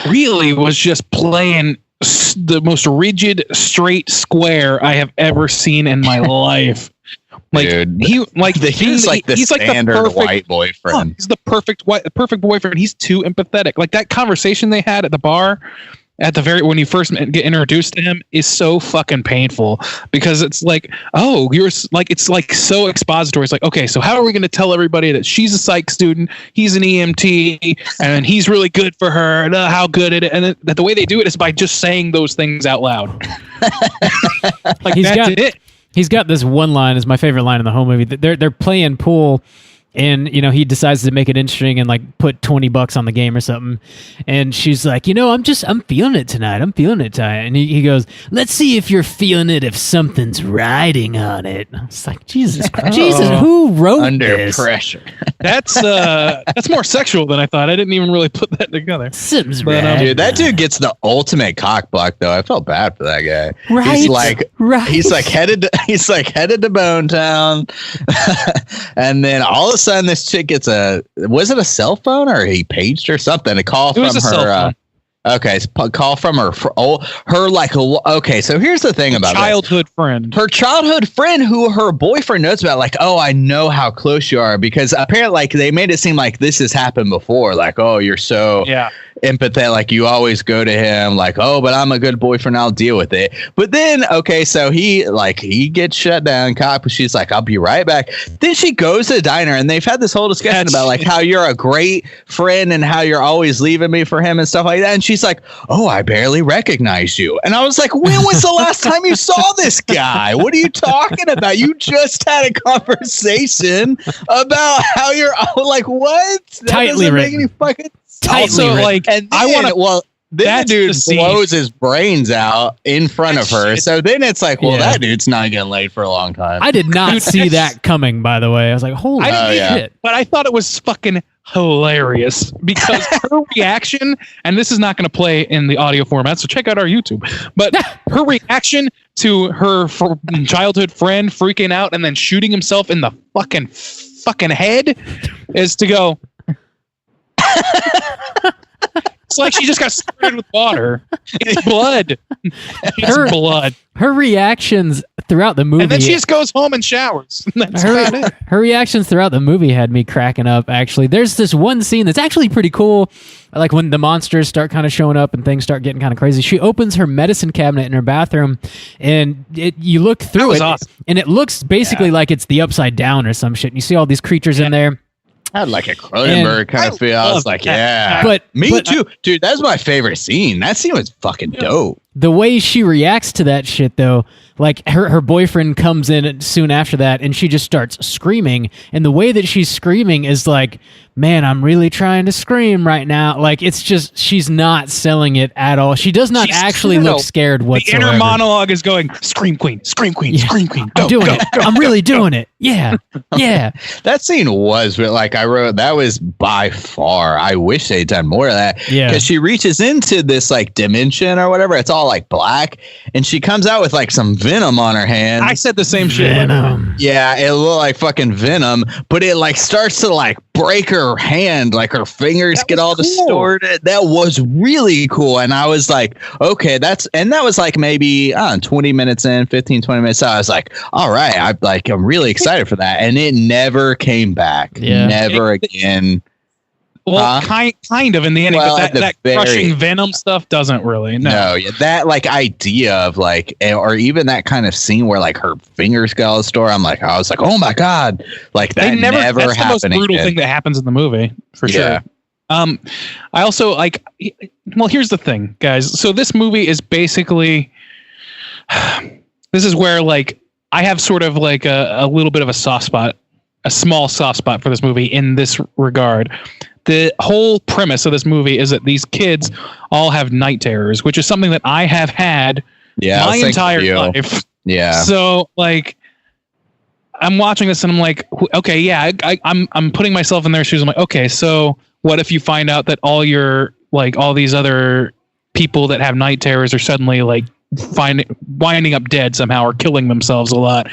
really was just playing the most rigid straight square I have ever seen in my life. Like dude, he's the standard perfect, white boyfriend. He's the perfect boyfriend. He's too empathetic. Like that conversation they had at the bar at the when you first get introduced to him is so fucking painful because it's like, oh, you're like, it's like so expository. It's like, okay, so how are we going to tell everybody that she's a psych student, he's an EMT, and he's really good for her, and how good it is. And that the way they do it is by just saying those things out loud. Like he's got this one line is my favorite line in the whole movie. They're playing pool. And, you know, he decides to make it interesting and, like, put $20 on the game or something. And she's like, you know, I'm feeling it tonight. And he goes, let's see if you're feeling it if something's riding on it. It's like, Jesus Christ. Jesus, who wrote Under this? pressure. That's more sexual than I thought. I didn't even really put that together. Something's right. Dude, that dude gets the ultimate cock block, though. I felt bad for that guy. Right. He's headed to Bone Town. And then all of a sudden this chick gets was it a cell phone or he paged her something? A call from her. Okay, call from her. Okay, so here's the thing about childhood friend. Her childhood friend who her boyfriend knows about. Like, oh, I know how close you are because apparently, like, they made it seem like this has happened before. Like, oh, you're so empathetic. Like, you always go to him. Like, oh, but I'm a good boyfriend. I'll deal with it. But then, okay, so he gets shut down. Cop. She's like, I'll be right back. Then she goes to the diner and they've had this whole discussion about like how you're a great friend and how you're always leaving me for him and stuff like that. And she's like, oh, I barely recognize you. And I was like, when was the last time you saw this guy? What are you talking about? You just had a conversation about how you're like, what? That tightly doesn't written. make any fucking Tightly written. Like, and then, I want to. Then the dude blows his brains out in front of her. So then it's like, well, that dude's not getting laid for a long time. I did not see that coming, by the way. I was like, holy shit. But I thought it was fucking hilarious because her reaction, and this is not going to play in the audio format, so check out our YouTube, but her reaction to her childhood friend freaking out and then shooting himself in the fucking head is to go... It's like she just got sprayed with water. It's blood. It's blood. Her reactions throughout the movie... And then she just goes home and showers. That's about it. Her reactions throughout the movie had me cracking up, actually. There's this one scene that's actually pretty cool. Like when the monsters start kind of showing up and things start getting kind of crazy. She opens her medicine cabinet in her bathroom and you look through it. Awesome. And it looks basically like it's the Upside Down or some shit. And you see all these creatures in there. I had like a Cronenberg kind of feel. I was like, yeah. But me too. Dude, that's my favorite scene. That scene was fucking dope. The way she reacts to that shit, though, like her boyfriend comes in soon after that and she just starts screaming. And the way that she's screaming is like, man, I'm really trying to scream right now. Like, it's just, she's not selling it at all. She does not actually look scared whatsoever. The inner monologue is going, scream queen, scream queen, scream queen. Go, I'm doing it. I'm really doing it. Yeah. Yeah. That scene was, like I wrote, that was by far, I wish they'd done more of that. Yeah. Because she reaches into this like dimension or whatever. It's all all like black, and she comes out with like some venom on her hand. I said the same shit. Venom. Yeah, it looked like fucking venom, but it like starts to like break her hand, like her fingers get all distorted. That was really cool. And I was like, okay, that was like maybe 20 minutes in, 15, 20 minutes. So I was like, all right, I'm really excited for that. And it never came back. Yeah. Never again. Well, kind of in the ending, but that crushing venom stuff doesn't really. No, yeah, that like idea of like, or even that kind of scene where like her fingers get all distorted. I was like, oh my god, like that never happened. That's the most brutal thing that happens in the movie for sure. I also like. Well, here's the thing, guys. So this movie is basically. This is where like I have sort of like a little bit of a soft spot, a small soft spot for this movie in this regard. The whole premise of this movie is that these kids all have night terrors, which is something that I have had my entire life. Yeah. So like, I'm watching this and I'm like, okay, yeah, I'm putting myself in their shoes. I'm like, okay, so what if you find out that all these other people that have night terrors are suddenly like winding up dead somehow or killing themselves a lot,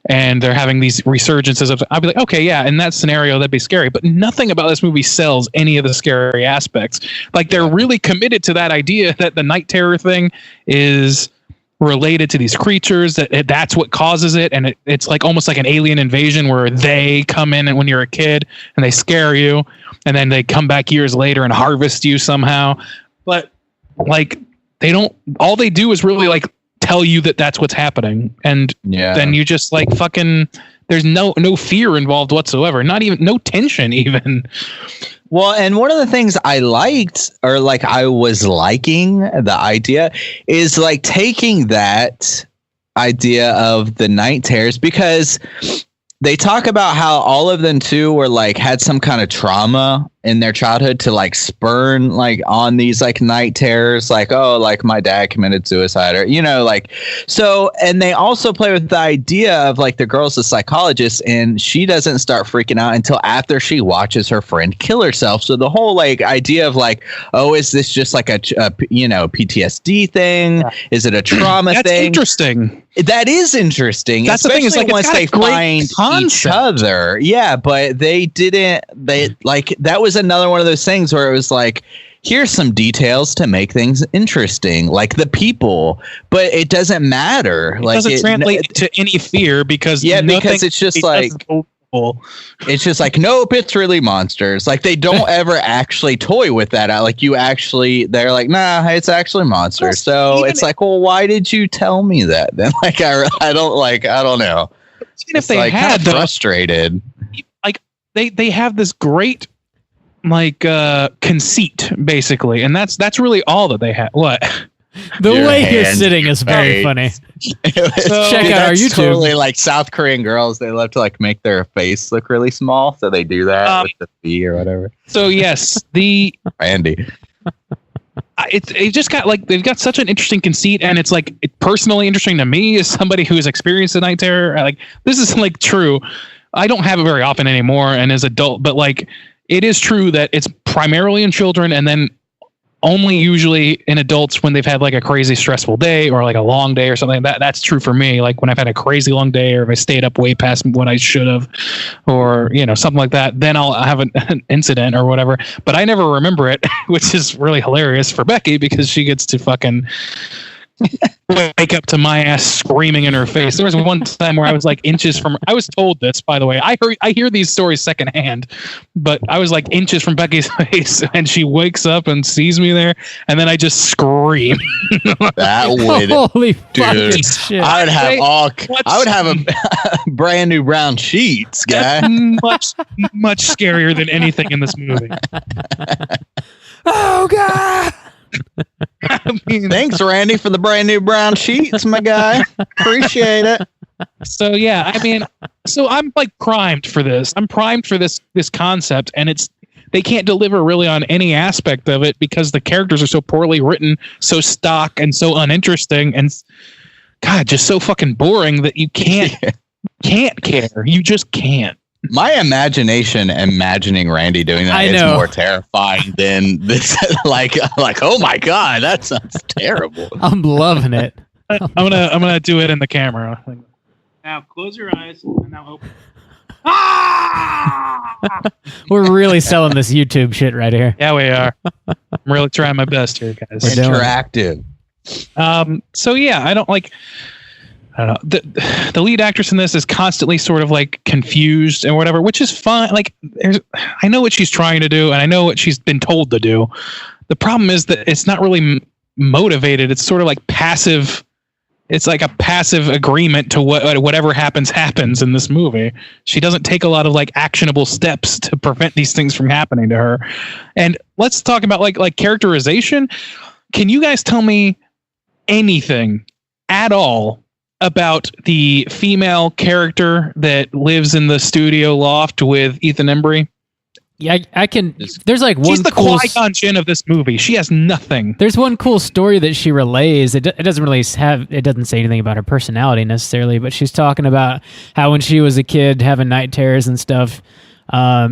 and they're having these resurgences of. I'd be like, okay, yeah, in that scenario that'd be scary, but nothing about this movie sells any of the scary aspects. Like they're really committed to that idea that the night terror thing is related to these creatures, that's what causes it, and it's like almost like an alien invasion where they come in and when you're a kid and they scare you, and then they come back years later and harvest you somehow. But like all they do is really like tell you that that's what's happening, and then you just like fucking there's no fear involved whatsoever, not even no tension even. Well, and one of the things I liked, or like I was liking the idea, is like taking that idea of the night terrors, because they talk about how all of them too were like had some kind of trauma in their childhood to like spurn like on these like night terrors, like, oh, like my dad committed suicide, or like so. And they also play with the idea of like the girl's a psychologist and she doesn't start freaking out until after she watches her friend kill herself. So the whole like idea of like, oh, is this just like a PTSD thing? Yeah. Is it a trauma thing? That's interesting. That is interesting. That's the thing, is like once they find each other. Yeah, but they like that was another one of those things where it was like, here's some details to make things interesting, like the people, but it doesn't matter. It doesn't translate to any fear because because it's just like it's just like, nope, it's really monsters. Like they don't ever actually toy with that. Like they're like, nah, it's actually monsters. So it's like, well, why did you tell me that then? Like I don't know. Even if they had frustrated, like they have this great like conceit basically, and that's really all that they have. What? The way you're sitting is very funny. Check out our YouTube. Totally like South Korean girls. They love to like make their face look really small, so they do that with the V or whatever. So yes, the Randy. It just got like they've got such an interesting conceit, and it's like personally interesting to me as somebody who has experienced the night terror. Like this is like true. I don't have it very often anymore, and as adult, but like it is true that it's primarily in children, and then only usually in adults when they've had like a crazy stressful day or like a long day or something. That's true for me. Like when I've had a crazy long day, or if I stayed up way past what I should have, or something like that, then I'll have an incident or whatever. But I never remember it, which is really hilarious for Becky because she gets to fucking wake up to my ass screaming in her face. There was one time where I was like inches from. I was told this, by the way. I hear these stories secondhand, but I was like inches from Becky's face, and she wakes up and sees me there, and then I just scream. That would, holy fucking shit! I would have a brand new brown sheets, guy. much scarier than anything in this movie. Oh god. I mean, thanks, Randy, for the brand new brown sheets, my guy. Appreciate it. So yeah, I mean, so I'm like primed for this. I'm primed for this concept, and they can't deliver really on any aspect of it because the characters are so poorly written, so stock, and so uninteresting, and God, just so fucking boring that you can't care. You just can't. My imagination imagining Randy doing that is more terrifying than this. like, oh my God, that sounds terrible. I'm loving it. I'm gonna do it in the camera. Now close your eyes and now open. We're really selling this YouTube shit right here. Yeah, we are. I'm really trying my best here, guys. Interactive. So yeah, I don't know. The lead actress in this is constantly sort of like confused and whatever, which is fine. Like, I know what she's trying to do, and I know what she's been told to do. The problem is that it's not really motivated. It's sort of like passive. It's like a passive agreement to whatever happens in this movie. She doesn't take a lot of like actionable steps to prevent these things from happening to her. And let's talk about like characterization. Can you guys tell me anything at all about the female character that lives in the studio loft with Ethan Embry? Yeah, I can. There's like one. She's the cool Qui-Gon Jinn of this movie. She has nothing. There's one cool story that she relays. It doesn't really have. It doesn't say anything about her personality necessarily, but she's talking about how when she was a kid having night terrors and stuff,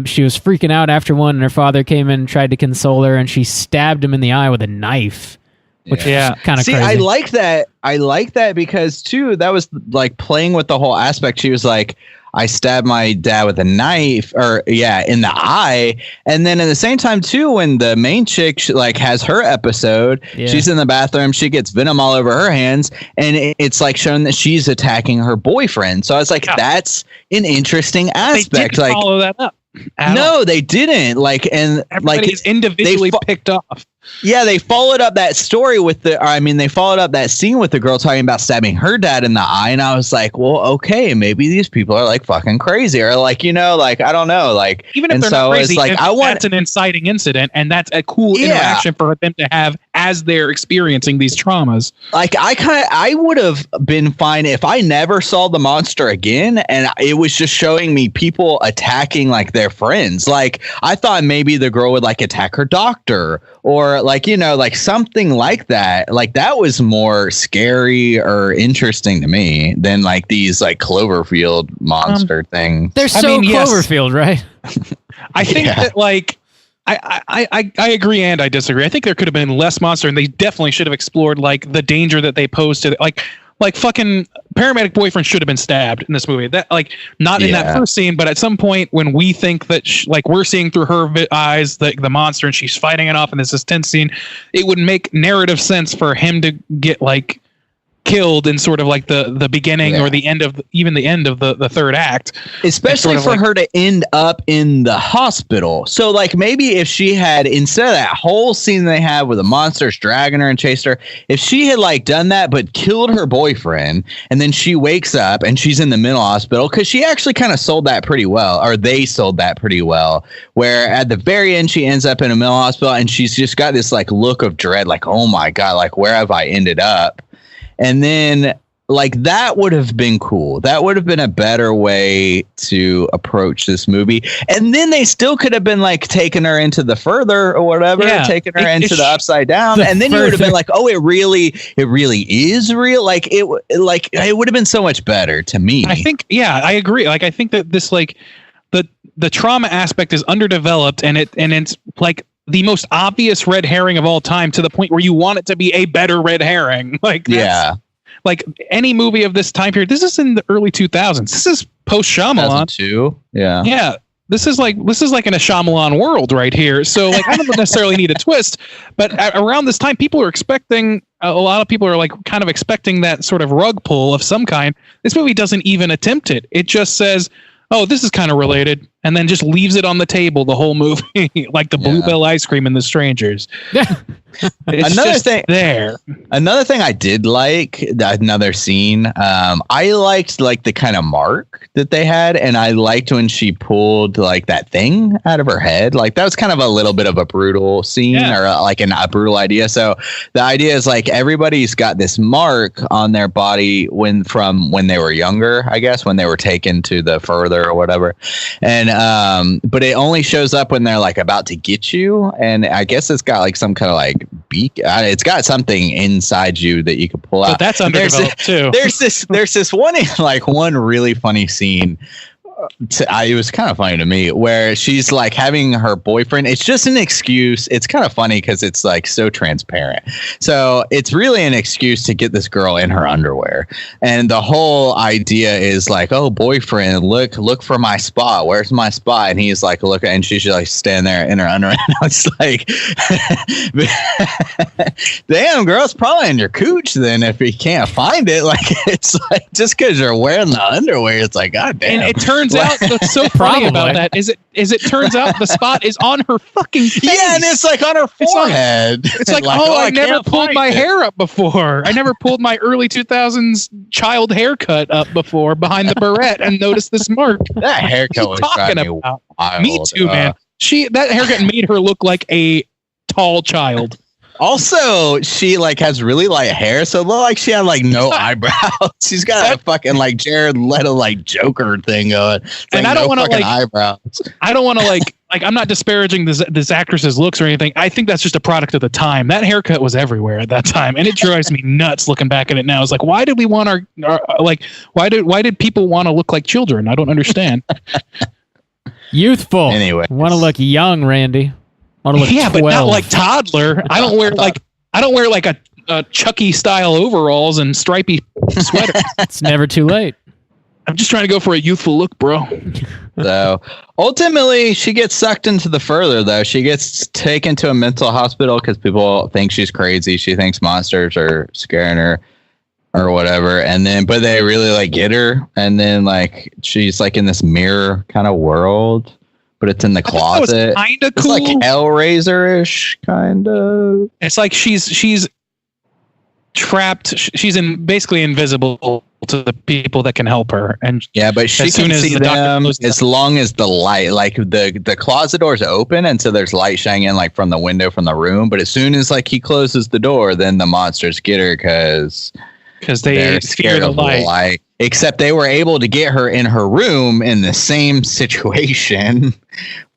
she was freaking out after one, and her father came in and tried to console her, and she stabbed him in the eye with a knife. Which is kind of crazy. I like that. I like that because too, that was like playing with the whole aspect. She was like, I stabbed my dad with a knife, or in the eye. And then at the same time too, when the main chick has her episode, she's in the bathroom, she gets venom all over her hands, and it's like showing that she's attacking her boyfriend. So I was like, that's an interesting aspect. They didn't follow that up. No, they didn't. Everybody's individually picked off. Yeah, they followed up that story with they followed up that scene with the girl talking about stabbing her dad in the eye, and I was like, well, okay, maybe these people are like fucking crazy, or I don't know, even if they're not crazy, that's an inciting incident, and that's a cool interaction for them to have as they're experiencing these traumas. I would have been fine if I never saw the monster again, and it was just showing me people attacking their friends. I thought maybe the girl would attack her doctor, or something like that. That was more scary or interesting to me than these Cloverfield monster things. They're Cloverfield, right? I think that I agree and I disagree. I think there could have been less monster, and they definitely should have explored the danger that they pose to fucking paramedic boyfriend should have been stabbed in this movie. That not in that first scene, but at some point when we think that we're seeing through her eyes the monster, and she's fighting it off in this tense scene, it would make narrative sense for him to get killed in sort of the beginning or the end of the third act, especially for her to end up in the hospital. So maybe if she had, instead of that whole scene they had where the monster's dragging her and chased her, if she had done that but killed her boyfriend, and then she wakes up and she's in the mental hospital, because she actually kind of sold that pretty well, or they sold that pretty well, where at the very end she ends up in a mental hospital and she's just got this look of dread, oh my God, where have I ended up? And then that would have been cool. That would have been a better way to approach this movie. And then they still could have been taking her into the further or whatever, taking her into the upside down. And then you would have been oh, it really is real. It would have been so much better to me. I think, I agree. I think that this the trauma aspect is underdeveloped, and it's the most obvious red herring of all time, to the point where you want it to be a better red herring. Any movie of this time period. This is in the early 2000s. This is post Shyamalan too. Yeah. This is like in a Shyamalan world right here. So I don't necessarily need a twist, but around this time, people are expecting. A lot of people are kind of expecting that sort of rug pull of some kind. This movie doesn't even attempt it. It just says, oh, this is kind of related, and then just leaves it on the table the whole movie, like the Bluebell ice cream in The Strangers. Another thing I did another scene. I liked the kind of mark that they had, and I liked when she pulled that thing out of her head. That was kind of a little bit of a brutal scene, or a brutal idea. So the idea is everybody's got this mark on their body from when they were younger, I guess, when they were taken to the further or whatever, and but it only shows up when they're about to get you, and I guess it's got some kind of beak. It's got something inside you that you can pull out. But that's underdeveloped too. There's this one one really funny scene it was kind of funny to me where she's like having her boyfriend. It's just an excuse. It's kind of funny because it's like so transparent. So it's really an excuse to get this girl in her underwear. And the whole idea is like, oh, boyfriend, look for my spot. Where's my spot? And he's like, look, and she's like standing there in her underwear. And I was like, damn, girl, it's probably in your cooch then if you can't find it. Like, it's like just because you're wearing the underwear, it's like, god damn. And it turns out what's so funny about that is it turns out the spot is on her fucking face. Yeah, and it's like on her forehead. It's like, oh, I never pulled my hair up before. I never pulled my early 2000s child haircut up before behind the barrette and noticed this mark. That haircut was talking driving me about. wild. Me too, man. That haircut made her look like a tall child. Also, she like has really light hair, so it looked like she had like no eyebrows. She's got a fucking like Jared Leto like Joker thing going. And I don't want to like eyebrows. I don't want to like I'm not disparaging this actress's looks or anything. I think that's just a product of the time. That haircut was everywhere at that time, and it drives me nuts looking back at it now. It's like, why did we want our like why did people want to look like children? I don't understand. Youthful. Anyway, want to look young, Randy. Yeah, 12. But not like toddler. I don't wear like a Chucky style overalls and stripy sweater. It's never too late. I'm just trying to go for a youthful look, bro. So ultimately, she gets sucked into the further, though. She gets taken to a mental hospital because people think she's crazy. She thinks monsters are scaring her or whatever. And then, but they really like get her. And then like she's like in this mirror kind of world. But it's in the closet. Kind of cool. It's like Hellraiser-ish, kind of. It's like she's trapped. She's basically invisible to the people that can help her. And yeah, but she can see them as long as the light, like the closet door's open, and so there's light shining in like from the window from the room. But as soon as like he closes the door, then the monsters get her because they're scared of the light. Except they were able to get her in her room in the same situation.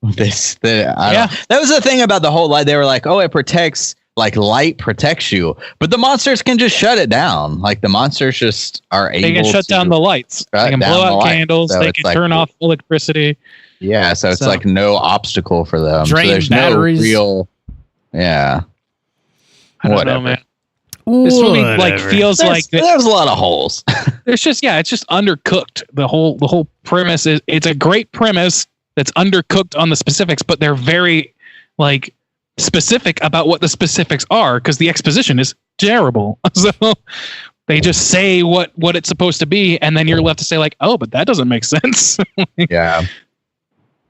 That was the thing about the whole light. They were like, oh, it protects, like light protects you. But the monsters can just shut it down. Like the monsters just are able to. They can shut down the lights. They can blow out candles. So they can turn off electricity. Yeah, so it's like no obstacle for them. Drain so there's batteries. No real. Yeah. I don't know, man. This movie like feels like there's a lot of holes. There's just it's just undercooked. The whole premise is it's a great premise that's undercooked on the specifics, but they're very like specific about what the specifics are because the exposition is terrible. So they just say what it's supposed to be, and then you're left to say like, oh, but that doesn't make sense. Yeah,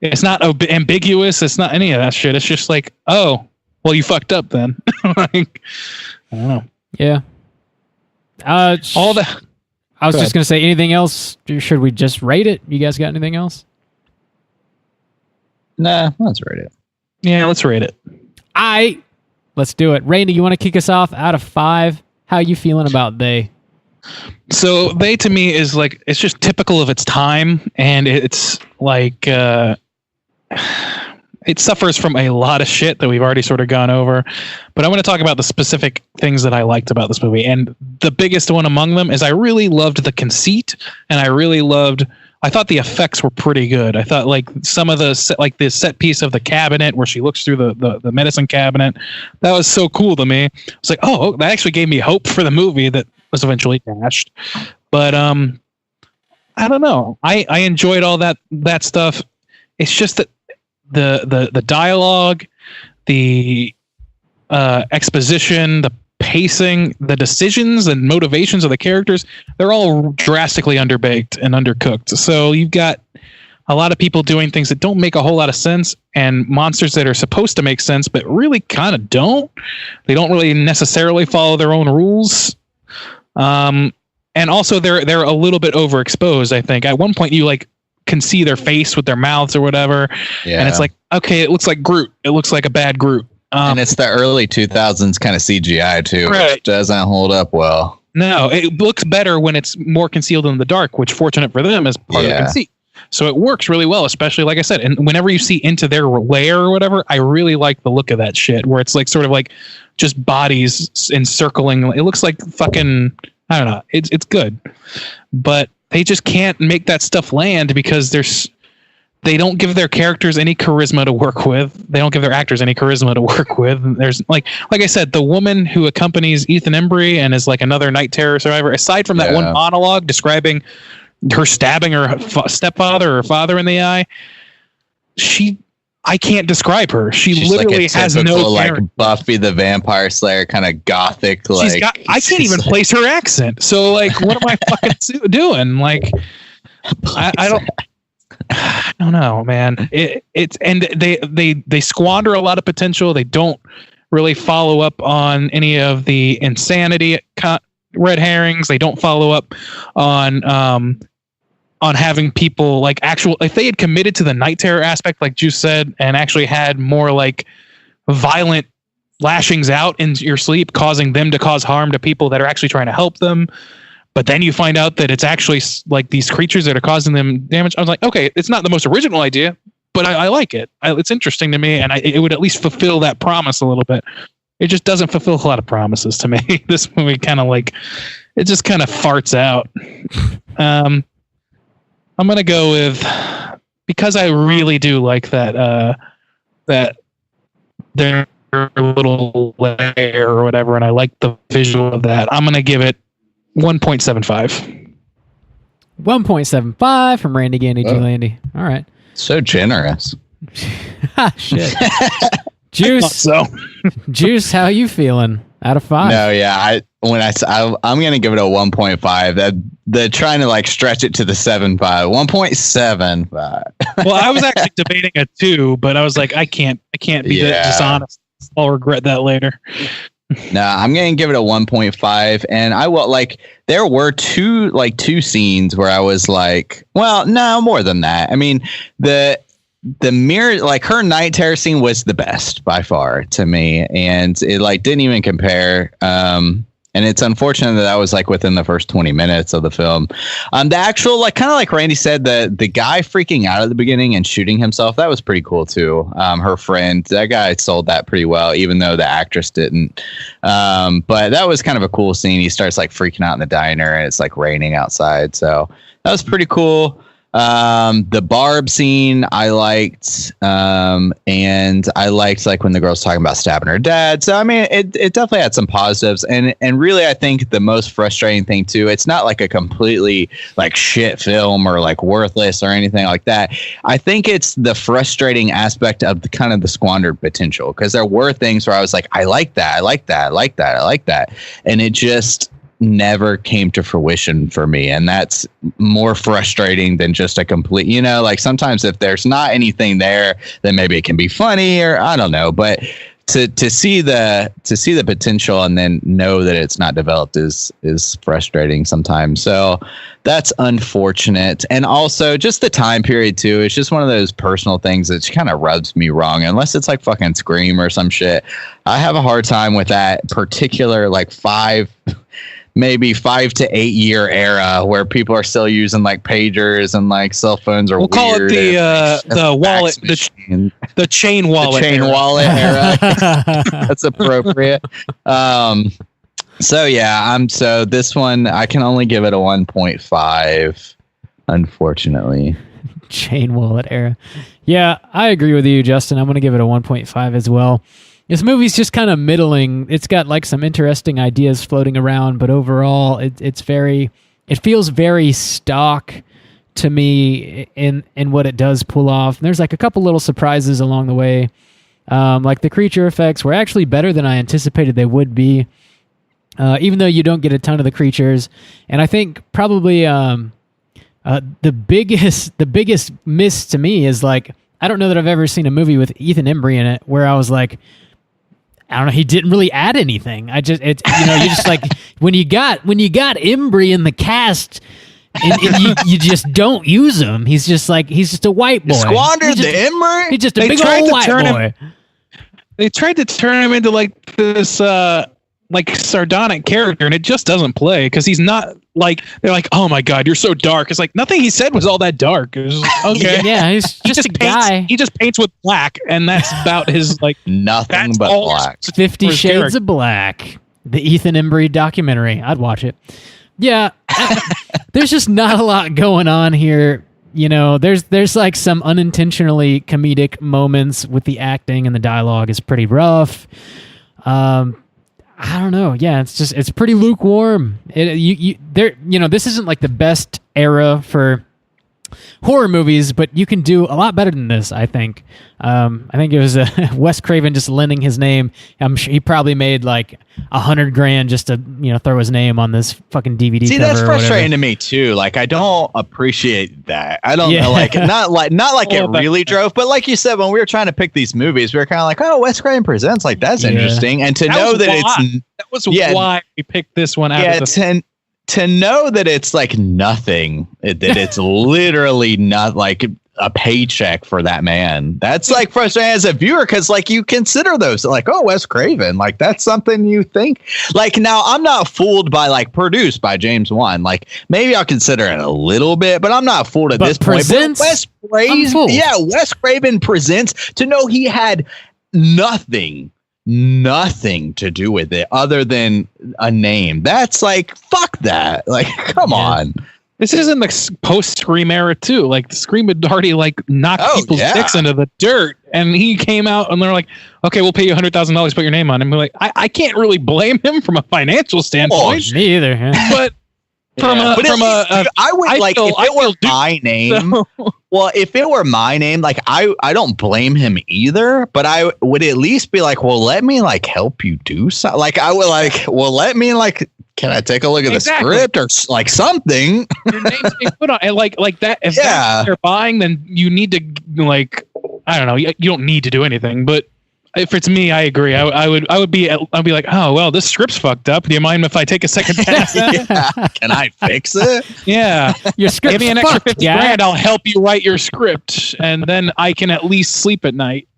it's not ambiguous. It's not any of that shit. It's just like, oh, well, you fucked up then. Like, I don't know. Yeah. All the. I was just going to say, anything else? Should we just rate it? You guys got anything else? Nah, let's rate it. Yeah, let's rate it. Let's do it. Randy, you want to kick us off out of 5? How are you feeling about They? So They to me is like, it's just typical of its time. And it's like, it suffers from a lot of shit that we've already sort of gone over, but I want to talk about the specific things that I liked about this movie. And the biggest one among them is I really loved the conceit, and I thought the effects were pretty good. I thought like some of the set piece of the cabinet where she looks through the medicine cabinet, that was so cool to me. It's like, oh, that actually gave me hope for the movie that was eventually dashed. But I don't know. I enjoyed all that stuff. It's just that the dialogue, the exposition, the pacing, the decisions and motivations of the characters, they're all drastically underbaked and undercooked. So you've got a lot of people doing things that don't make a whole lot of sense, and monsters that are supposed to make sense but really kind of don't. They don't really necessarily follow their own rules. And also they're a little bit overexposed, I think. At one point you like can see their face with their mouths or whatever. Yeah. And it's like, okay, it looks like Groot. It looks like a bad Groot. And it's the early 2000s kind of CGI too, right. Which doesn't hold up well. No, it looks better when it's more concealed in the dark, which fortunate for them is part of the conceit. So it works really well, especially like I said, and whenever you see into their lair or whatever, I really like the look of that shit where it's like sort of like just bodies encircling. It looks like fucking, I don't know. It's good. But they just can't make that stuff land because they don't give their characters any charisma to work with. They don't give their actors any charisma to work with. There's like I said, the woman who accompanies Ethan Embry and is like another night terror survivor, aside from that one monologue describing her stabbing her stepfather or father in the eye, I can't describe her. She's literally like has no like Buffy the Vampire Slayer kind of gothic. Like I can't even place her accent. So like, what am I fucking doing? Like, I don't know, man. It's and they squander a lot of potential. They don't really follow up on any of the insanity red herrings. They don't follow up on having people like if they had committed to the night terror aspect, like Juice said, and actually had more like violent lashings out in your sleep, causing them to cause harm to people that are actually trying to help them. But then you find out that it's actually like these creatures that are causing them damage. I was like, okay, it's not the most original idea, but I like it. It's interesting to me, and it would at least fulfill that promise a little bit. It just doesn't fulfill a lot of promises to me. This movie kind of like, it just kind of farts out. I'm going to go with, because I really do like that their little lair or whatever, and I like the visual of that, I'm going to give it 1.75. 1.75 from Randy Gandy G. Landy. All right. So generous. Shit. Juice. So. Juice, how you feeling? Out of 5? No, yeah. I'm gonna give it a 1.5. They're trying to like stretch it to the 7.5. 1.75. Well, I was actually debating a 2, but I was like, I can't be that dishonest. I'll regret that later. No, I'm gonna give it a 1.5, and I will like. There were two scenes where I was like, well, no, more than that. I mean, the mirror, like her night terror scene was the best by far to me, and it like didn't even compare. And it's unfortunate that was like within the first 20 minutes of the film. The actual, like, kind of like Randy said, the guy freaking out at the beginning and shooting himself, that was pretty cool too. Her friend, that guy sold that pretty well, even though the actress didn't. But that was kind of a cool scene. He starts like freaking out in the diner and it's like raining outside. So that was pretty cool. The Barb scene I liked, and I liked like when the girl's talking about stabbing her dad. So I mean, it definitely had some positives, and really I think the most frustrating thing too, it's not like a completely like shit film or like worthless or anything like that. I think it's the frustrating aspect of the kind of the squandered potential, because there were things where I was like, I like that, and it just never came to fruition for me, and that's more frustrating than just a complete, like sometimes if there's not anything there, then maybe it can be funny, or I don't know, but to see the potential and then know that it's not developed is frustrating sometimes. So that's unfortunate. And also just the time period too, it's just one of those personal things that kind of rubs me wrong, unless it's like fucking Scream or some shit. I have a hard time with that particular like 5 to 8 year era where people are still using like pagers and like cell phones, or we'll call it the wallet, the chain wallet, wallet era. That's appropriate. So yeah, so this one I can only give it a 1.5, unfortunately. Chain wallet era. Yeah, I agree with you, Justin. I'm going to give it a 1.5 as well. This movie's just kind of middling. It's got like some interesting ideas floating around, but overall, it feels very stock to me in what it does pull off. And there's like a couple little surprises along the way. Like the creature effects were actually better than I anticipated they would be, even though you don't get a ton of the creatures. And I think probably the biggest miss to me is like, I don't know that I've ever seen a movie with Ethan Embry in it where I was like, I don't know, he didn't really add anything. You're just like, when you got Embry in the cast, and you just don't use him. He's just a white boy. Squandered the Embry? He's just a big old white boy. They tried to turn him into like this like sardonic character, and it just doesn't play, because he's not like, they're like, oh my god, you're so dark. It's like nothing he said was all that dark. It was like, okay. Yeah, he's just a guy. He just paints with black, and that's about his like nothing but black. 50 Shades of Black, the Ethan Embry documentary. I'd watch it. Yeah, there's just not a lot going on here. You know, there's like some unintentionally comedic moments with the acting, and the dialogue is pretty rough. I don't know. Yeah, it's pretty lukewarm. This isn't like the best era for horror movies, but you can do a lot better than this, I think. I think it was Wes Craven just lending his name. I'm sure he probably made like $100,000 just to throw his name on this fucking DVD. See, cover that's or frustrating whatever. to me too. Like, I don't appreciate that. I don't like it. Not like it really drove, but like you said, when we were trying to pick these movies, we were kind of like, oh, Wes Craven Presents, like that's interesting, and to know that why we picked this one out. To know that it's like nothing, that it's literally not like a paycheck for that man. That's like frustrating as a viewer, because like you consider those like, oh, Wes Craven, like that's something you think. Like, now I'm not fooled by like produced by James Wan. Like maybe I'll consider it a little bit, but I'm not fooled at this point. But Wes Craven Presents, to know he had nothing to do with it other than a name. That's like, fuck that. Like, come on. This isn't the post Scream era too. Like the Scream had already like knocked people's dicks into the dirt, and he came out and they're like, okay, we'll pay you $100,000 to put your name on it. And we're like, I can't really blame him from a financial standpoint. Oh, me either. Yeah. But if it were my name, like I don't blame him either, but I would at least be like, well, let me like help you do something. Like I would like, well, let me like, can I take a look at the script or like something? Your name's being put on, and like that. If that's what you're buying, then you need to like, I don't know. You don't need to do anything, but if it's me, I agree. I'd be like, oh well, this script's fucked up. Do you mind if I take a second pass at it? Can I fix it? Yeah, your script's give me an extra $50,000. I'll help you write your script, and then I can at least sleep at night.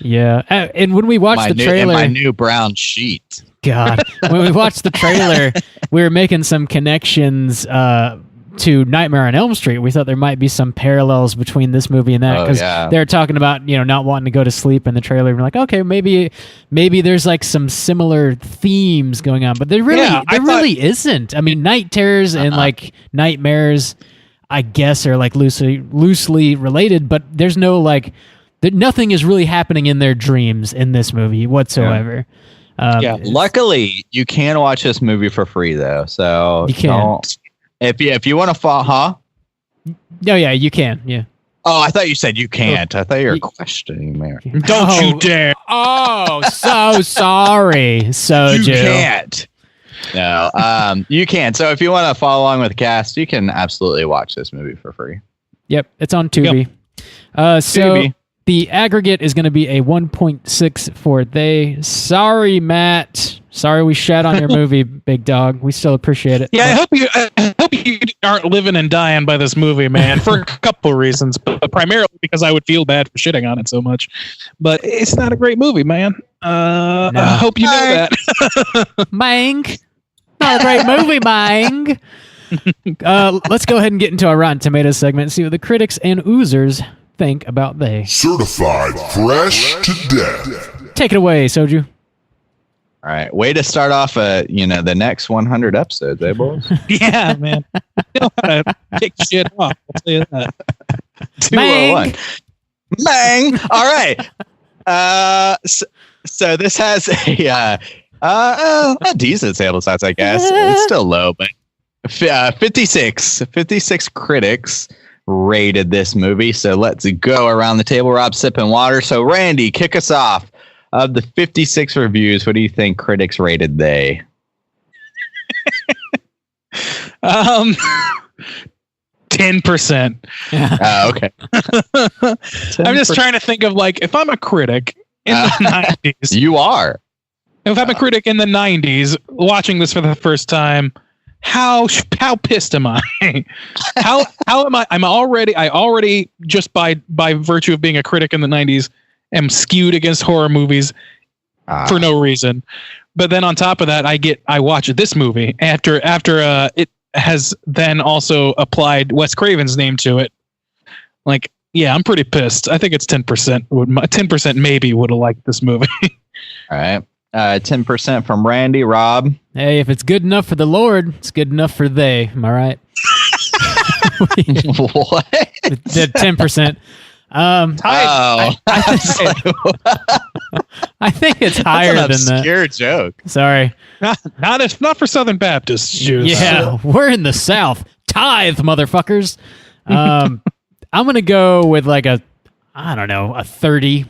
Yeah, and when we watched the trailer, my new brown sheet. God, when we watched the trailer, we were making some connections to Nightmare on Elm Street. We thought there might be some parallels between this movie and that, because they're talking about not wanting to go to sleep in the trailer. We're like, okay, maybe there's like some similar themes going on, but there really isn't. I mean, night terrors and like nightmares, I guess, are like loosely related, but there's no like. Nothing is really happening in their dreams in this movie whatsoever. Luckily, you can watch this movie for free though. So you can. If you want to fall, huh? Oh yeah, you can. Yeah. Oh, I thought you said you can't. I thought you were questioning me. Don't you dare! Oh, so sorry, Soju. You can't. No, you can. So if you want to follow along with the cast, you can absolutely watch this movie for free. Yep, it's on Tubi. Yep. So the aggregate is going to be a 1.6 for they. Sorry, Matt. Sorry we shat on your movie, big dog. We still appreciate it. Yeah, I hope you aren't living and dying by this movie, man, for a couple of reasons, but primarily because I would feel bad for shitting on it so much. But it's not a great movie, man. I hope you know that. Mang. Not a great movie, Mang. Let's go ahead and get into our Rotten Tomatoes segment and see what the critics and oozers think about they. Certified fresh to death. Take it away, Soju. All right, way to start off the next 100 episodes, eh, boys? Yeah, man. You know how to kick shit off. I'll tell you that. 201. Bang! All right. So this has a decent sample size, I guess. It's still low, but 56 critics rated this movie. So let's go around the table. Rob sipping water. So Randy, kick us off. Of the 56 reviews, what do you think critics rated they? 10%. Okay. 10%. I'm just trying to think of like, if I'm a critic in the 90s. You are. If I'm a critic in the 90s watching this for the first time, how pissed am I? how am I? I already just by virtue of being a critic in the 90s am skewed against horror movies for no reason. But then on top of that, I watch this movie after it has then also applied Wes Craven's name to it. Like, yeah, I'm pretty pissed. I think it's 10%. 10% maybe would have liked this movie. All right. 10% from Randy. Rob. Hey, if it's good enough for the Lord, it's good enough for they. Am I right? What? The 10%. I think it's higher than that. Obscure joke. Sorry. Not for Southern Baptist Jews. Yeah, we're in the South. Tithe, motherfuckers. I'm gonna go with like a 30.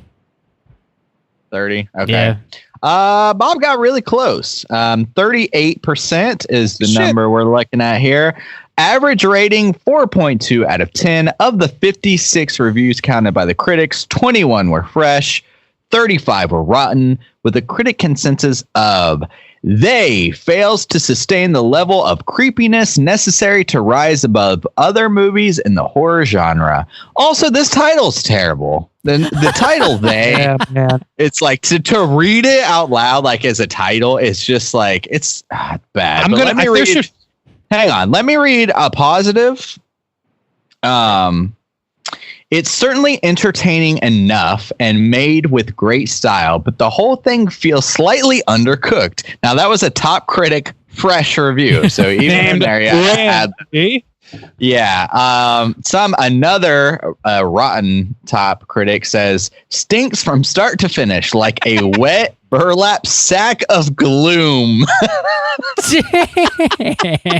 30. Okay. Yeah. Bob got really close. 38% is the number we're looking at here. Average rating 4.2 out of 10. Of the 56 reviews counted by the critics, 21 were fresh, 35 were rotten, with a critic consensus of they fails to sustain the level of creepiness necessary to rise above other movies in the horror genre. Also, this title's terrible. The title, they, Yeah, man. it's like to read it out loud, like as a title, it's just like, it's bad. But let me read. Hang on. Let me read a positive. It's certainly entertaining enough and made with great style, but the whole thing feels slightly undercooked. Now, that was a top critic fresh review. So even in there, another rotten top critic says stinks from start to finish like a wet burlap sack of gloom.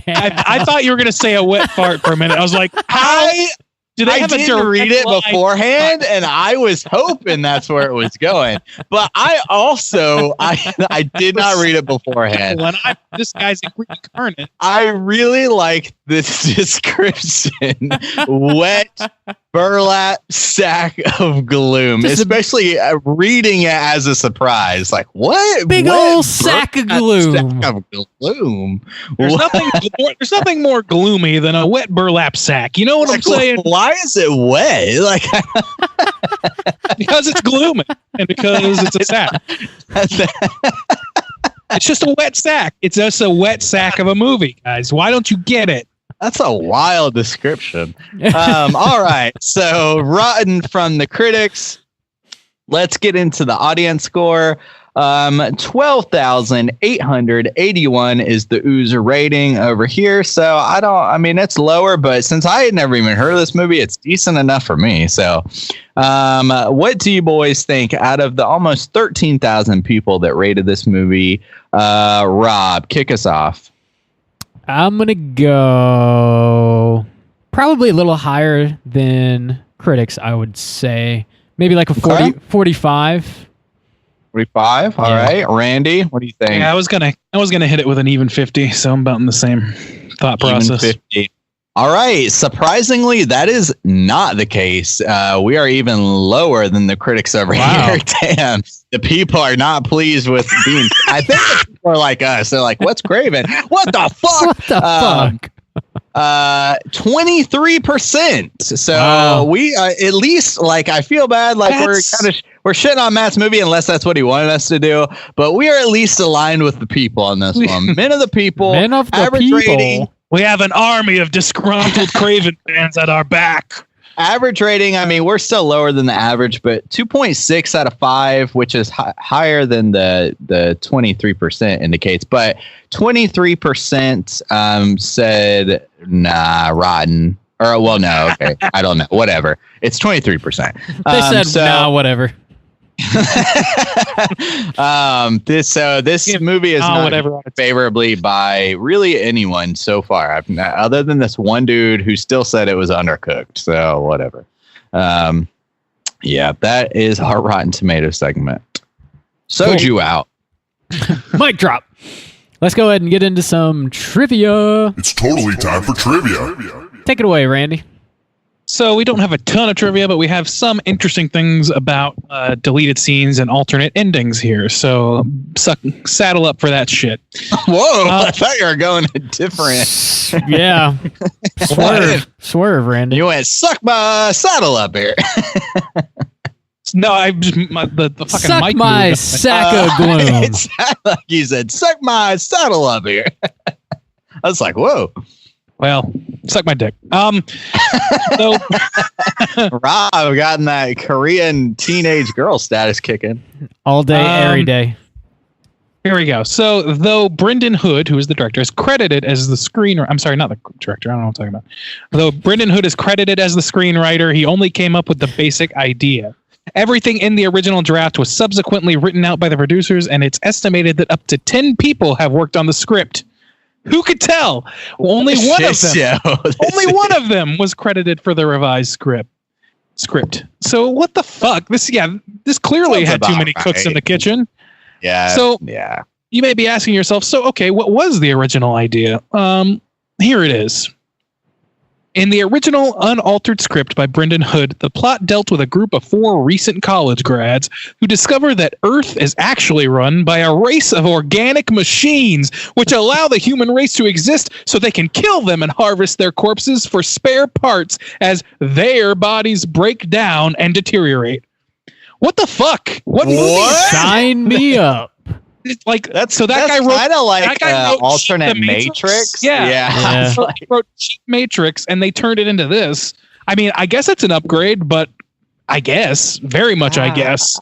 I thought you were going to say a wet fart for a minute. I was like, how? I didn't read it beforehand, and I was hoping that's where it was going. But I did not read it beforehand. This guy's incarnate. I really like this description. Wet burlap sack of gloom, especially reading it as a surprise. Like, what? Big old sack of gloom. Sack of gloom. There's nothing more gloomy than a wet burlap sack. You know what I'm saying? Why is it wet? Like, because it's gloomy and because it's a sack. It's just a wet sack. It's just a wet sack of a movie, guys. Why don't you get it? That's a wild description. All right. So rotten from the critics. Let's get into the audience score. 12,881 is the Oozer rating over here. So it's lower, but since I had never even heard of this movie, it's decent enough for me. So what do you boys think out of the almost 13,000 people that rated this movie? Rob, kick us off. I'm going to go probably a little higher than critics, I would say. Maybe like a 45. 45. All right. Randy, what do you think? Yeah, I was gonna hit it with an even 50, so I'm about in the same thought process. Even 50. All right. Surprisingly, that is not the case. We are even lower than the critics over here. Damn. The people are not pleased with being. I think the people are like us. They're like, "What's Craven? What the fuck? What the fuck?" 23%. So we at least, like, I feel bad, like we're shitting on Matt's movie unless that's what he wanted us to do, but we are at least aligned with the people on this one. Men of the people. Men of the average people. rating. We have an army of disgruntled Craven fans at our back. Average rating, we're still lower than the average, but 2.6 out of 5, which is higher than the 23% indicates. But 23% said, nah, rotten. Or, well, no, okay. I don't know. Whatever. It's 23%. They said, nah, whatever. This movie is not favorably by really anyone so far, other than this one dude who still said it was undercooked. So whatever. Yeah, that is our Rotten Tomatoes segment. Soju out. Mic drop. Let's go ahead and get into some trivia. It's totally time for trivia. Take it away, Randy. So we don't have a ton of trivia, but we have some interesting things about deleted scenes and alternate endings here. So saddle up for that shit. Whoa, I thought you were going a different. Yeah. Swerve, Randy. You went, suck my saddle up here. No, I just the fucking suck mic my moved. sack of gloom. It sounded like you said, suck my saddle up here. I was like, whoa. Well, suck my dick. So Rob gotten that Korean teenage girl status kicking All day, every day. Here we go. So, though Brendan Hood, who is the director, is credited as the screenwriter. I'm sorry, not the director. I don't know what I'm talking about. Though Brendan Hood is credited as the screenwriter, he only came up with the basic idea. Everything in the original draft was subsequently written out by the producers, and it's estimated that up to 10 people have worked on the script. Who could tell? Well, only one of them was credited for the revised script. So what the fuck? This clearly had too many cooks in the kitchen. Yeah. So you may be asking yourself, so okay, what was the original idea? Here it is. In the original unaltered script by Brendan Hood, the plot dealt with a group of 4 recent college grads who discover that Earth is actually run by a race of organic machines which allow the human race to exist so they can kill them and harvest their corpses for spare parts as their bodies break down and deteriorate. What the fuck? What movie is that? Sign me up. Like that guy wrote kind of like alternate Cheap Matrix. Yeah. It's He wrote Cheap Matrix, and they turned it into this. I mean, I guess it's an upgrade, but I guess very much. I guess.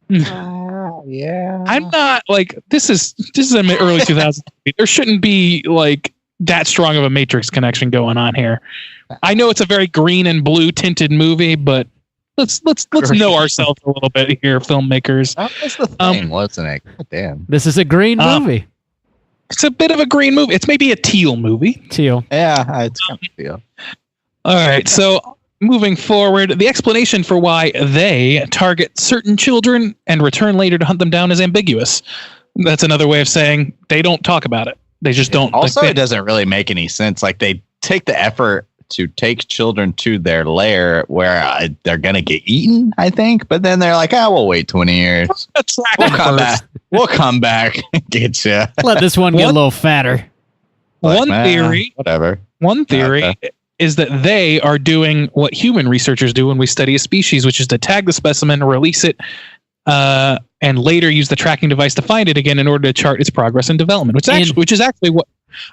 Yeah. I'm not like this is an early 2000s. There shouldn't be like that strong of a Matrix connection going on here. I know it's a very green and blue tinted movie, but let's know ourselves a little bit here, filmmakers. That was the thing, wasn't it? God damn. This is a green movie. It's a bit of a green movie. It's maybe a teal movie. Teal. Yeah, it's kind of teal. All right, so moving forward, the explanation for why they target certain children and return later to hunt them down is ambiguous. That's another way of saying they don't talk about it. They just don't. Also, it doesn't really make any sense. Like, they take the effort to take children to their lair where they're going to get eaten, I think. But then they're like, we'll wait 20 years. We'll come back. We'll come back and get you. Let this one get a little fatter. One theory is that they are doing what human researchers do when we study a species, which is to tag the specimen, release it, and later use the tracking device to find it again in order to chart its progress and development, which is actually what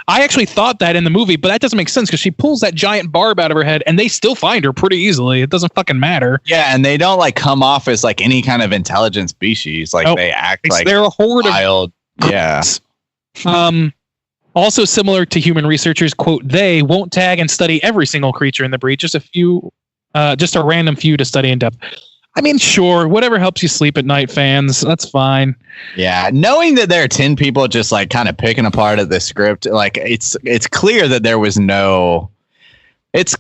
I actually thought that in the movie, but that doesn't make sense because she pulls that giant barb out of her head and they still find her pretty easily. It doesn't fucking matter. Yeah, and they don't like come off as like any kind of intelligent species. Like they act like they're a horde wild. Yeah. Also similar to human researchers, quote, they won't tag and study every single creature in the breed, just a random few to study in depth. I mean, sure, whatever helps you sleep at night, fans. That's fine. Yeah, knowing that there are 10 people just like kind of picking apart at the script, like it's clear that there was no. It's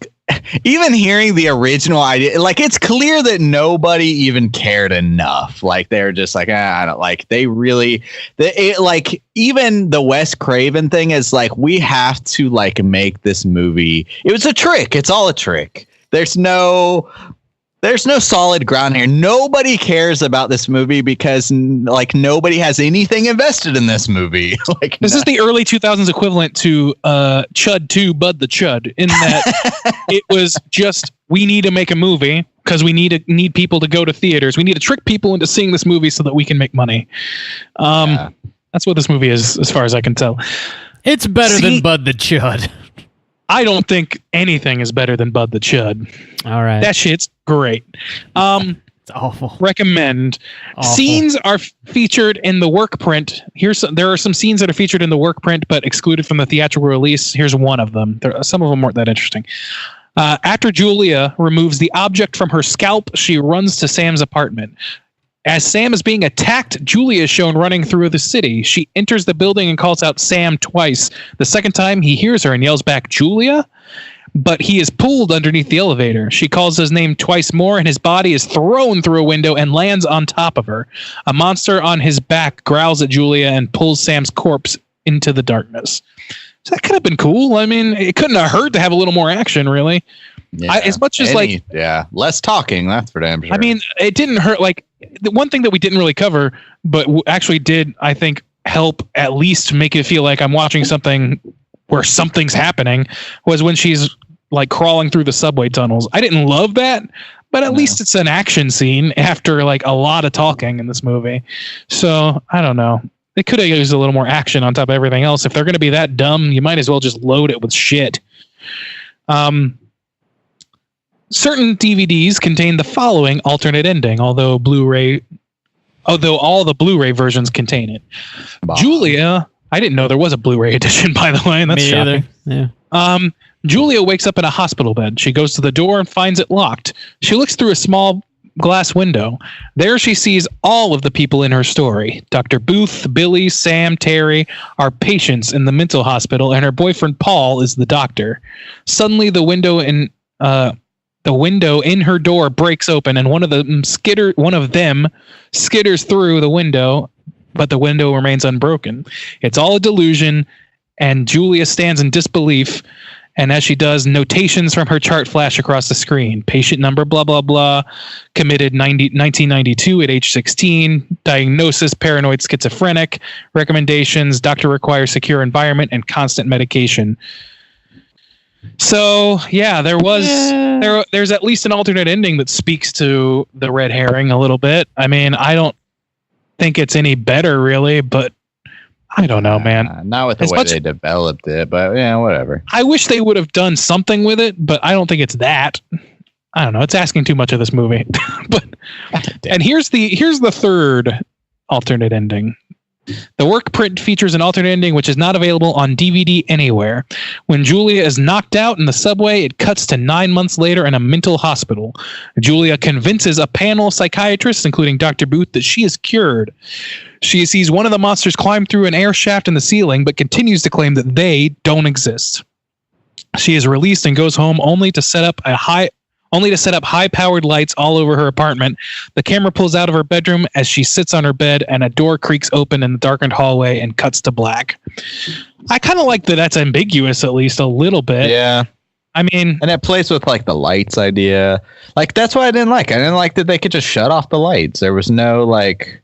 even hearing the original idea, like it's clear that nobody even cared enough. Like they're just like, I don't like. They really, like even the Wes Craven thing is like we have to like make this movie. It was a trick. It's all a trick. There's no solid ground here. Nobody cares about this movie because like nobody has anything invested in this movie. Like this is the early 2000s equivalent to Chud 2 Bud the Chud, in that it was just, we need to make a movie because we need people to go to theaters. We need to trick people into seeing this movie so that we can make money. That's what this movie is, as far as I can tell. It's better than Bud the Chud. I don't think anything is better than Bud the Chud. All right. That shit's great. It's awful. Recommend. Awful. Scenes are featured in the work print. There are some scenes that are featured in the work print but excluded from the theatrical release. Here's one of them. Some of them weren't that interesting. After Julia removes the object from her scalp, she runs to Sam's apartment. As Sam is being attacked, Julia is shown running through the city. She enters the building and calls out Sam twice. The second time, he hears her and yells back, Julia? But he is pulled underneath the elevator. She calls his name twice more, and his body is thrown through a window and lands on top of her. A monster on his back growls at Julia and pulls Sam's corpse into the darkness. So that could have been cool. I mean, it couldn't have hurt to have a little more action, really. Yeah. As much as less talking, that's for damn sure. I mean, it didn't hurt. Like the one thing that we didn't really cover, but actually did, I think, help at least make it feel like I'm watching something where something's happening, was when she's like crawling through the subway tunnels. I didn't love that, but at least it's an action scene after like a lot of talking in this movie. So I don't know. They could have used a little more action on top of everything else. If they're going to be that dumb, you might as well just load it with shit. Certain DVDs contain the following alternate ending, although Blu-ray although all the Blu-ray versions contain it. Bah. Julia, I didn't know there was a Blu-ray edition, by the way, and that's Me shocking. either. Yeah. Julia wakes up in a hospital bed. She goes to the door and finds it locked. She looks through a small glass window. There she sees all of the people in her story. Dr. Booth, Billy, Sam, Terry are patients in the mental hospital, and her boyfriend Paul is the doctor. Suddenly the window in her door breaks open, and one of them skitters through the window, but the window remains unbroken. It's all a delusion, and Julia stands in disbelief. And as she does, notations from her chart flash across the screen. Patient number, blah, blah, blah. Committed 1992 at age 16. Diagnosis, paranoid schizophrenic. Recommendations, doctor requires secure environment and constant medication. So, yeah, there's at least an alternate ending that speaks to the red herring a little bit. I mean, I don't think it's any better, really, but I don't know, man. Not with the way they developed it, but yeah, whatever. I wish they would have done something with it, but I don't think it's that. I don't know. It's asking too much of this movie. And here's the third alternate ending. The work print features an alternate ending which is not available on DVD anywhere. When Julia is knocked out in the subway, it cuts to 9 months later in a mental hospital. Julia convinces a panel of psychiatrists, including Dr. Booth, that she is cured. She sees one of the monsters climb through an air shaft in the ceiling, but continues to claim that they don't exist. She is released and goes home only to set up high-powered lights all over her apartment. The camera pulls out of her bedroom as she sits on her bed, and a door creaks open in the darkened hallway and cuts to black. I kind of like that that's ambiguous, at least a little bit. Yeah. I mean... And it plays with, like, the lights idea. Like, that's what I didn't like. I didn't like that they could just shut off the lights. There was no, like,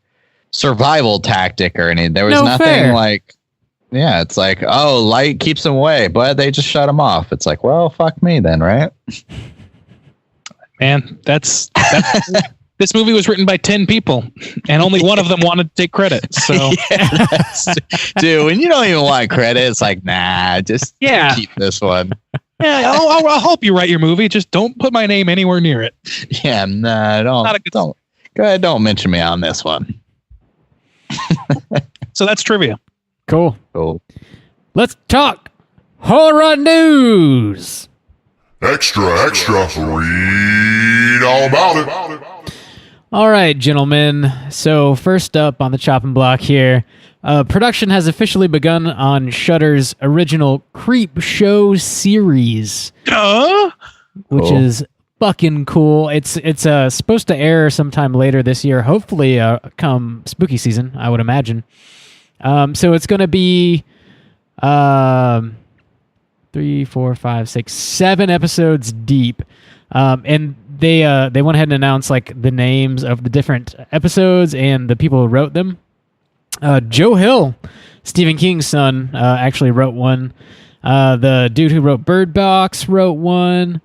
survival tactic or anything. There was nothing fair. like... Yeah, it's like, oh, light keeps them away, but they just shut them off. It's like, well, fuck me then, right? Man, that's this movie was written by 10 people, and only one of them wanted to take credit. So, dude, when you don't even want credit, it's like, nah, just keep this one. Yeah, I'll help you write your movie. Just don't put my name anywhere near it. Yeah, nah, don't. Go ahead, don't mention me on this one. So that's trivia. Cool. Let's talk horror news. Extra, read all about it. All right, gentlemen. So first up on the chopping block here, production has officially begun on Shudder's original Creep Show series, which is fucking cool. It's supposed to air sometime later this year, hopefully come spooky season, I would imagine. So it's going to be 3, 4, 5, 6, 7 episodes deep. And they went ahead and announced like the names of the different episodes and the people who wrote them. Joe Hill, Stephen King's son, actually wrote one. The dude who wrote Bird Box wrote one.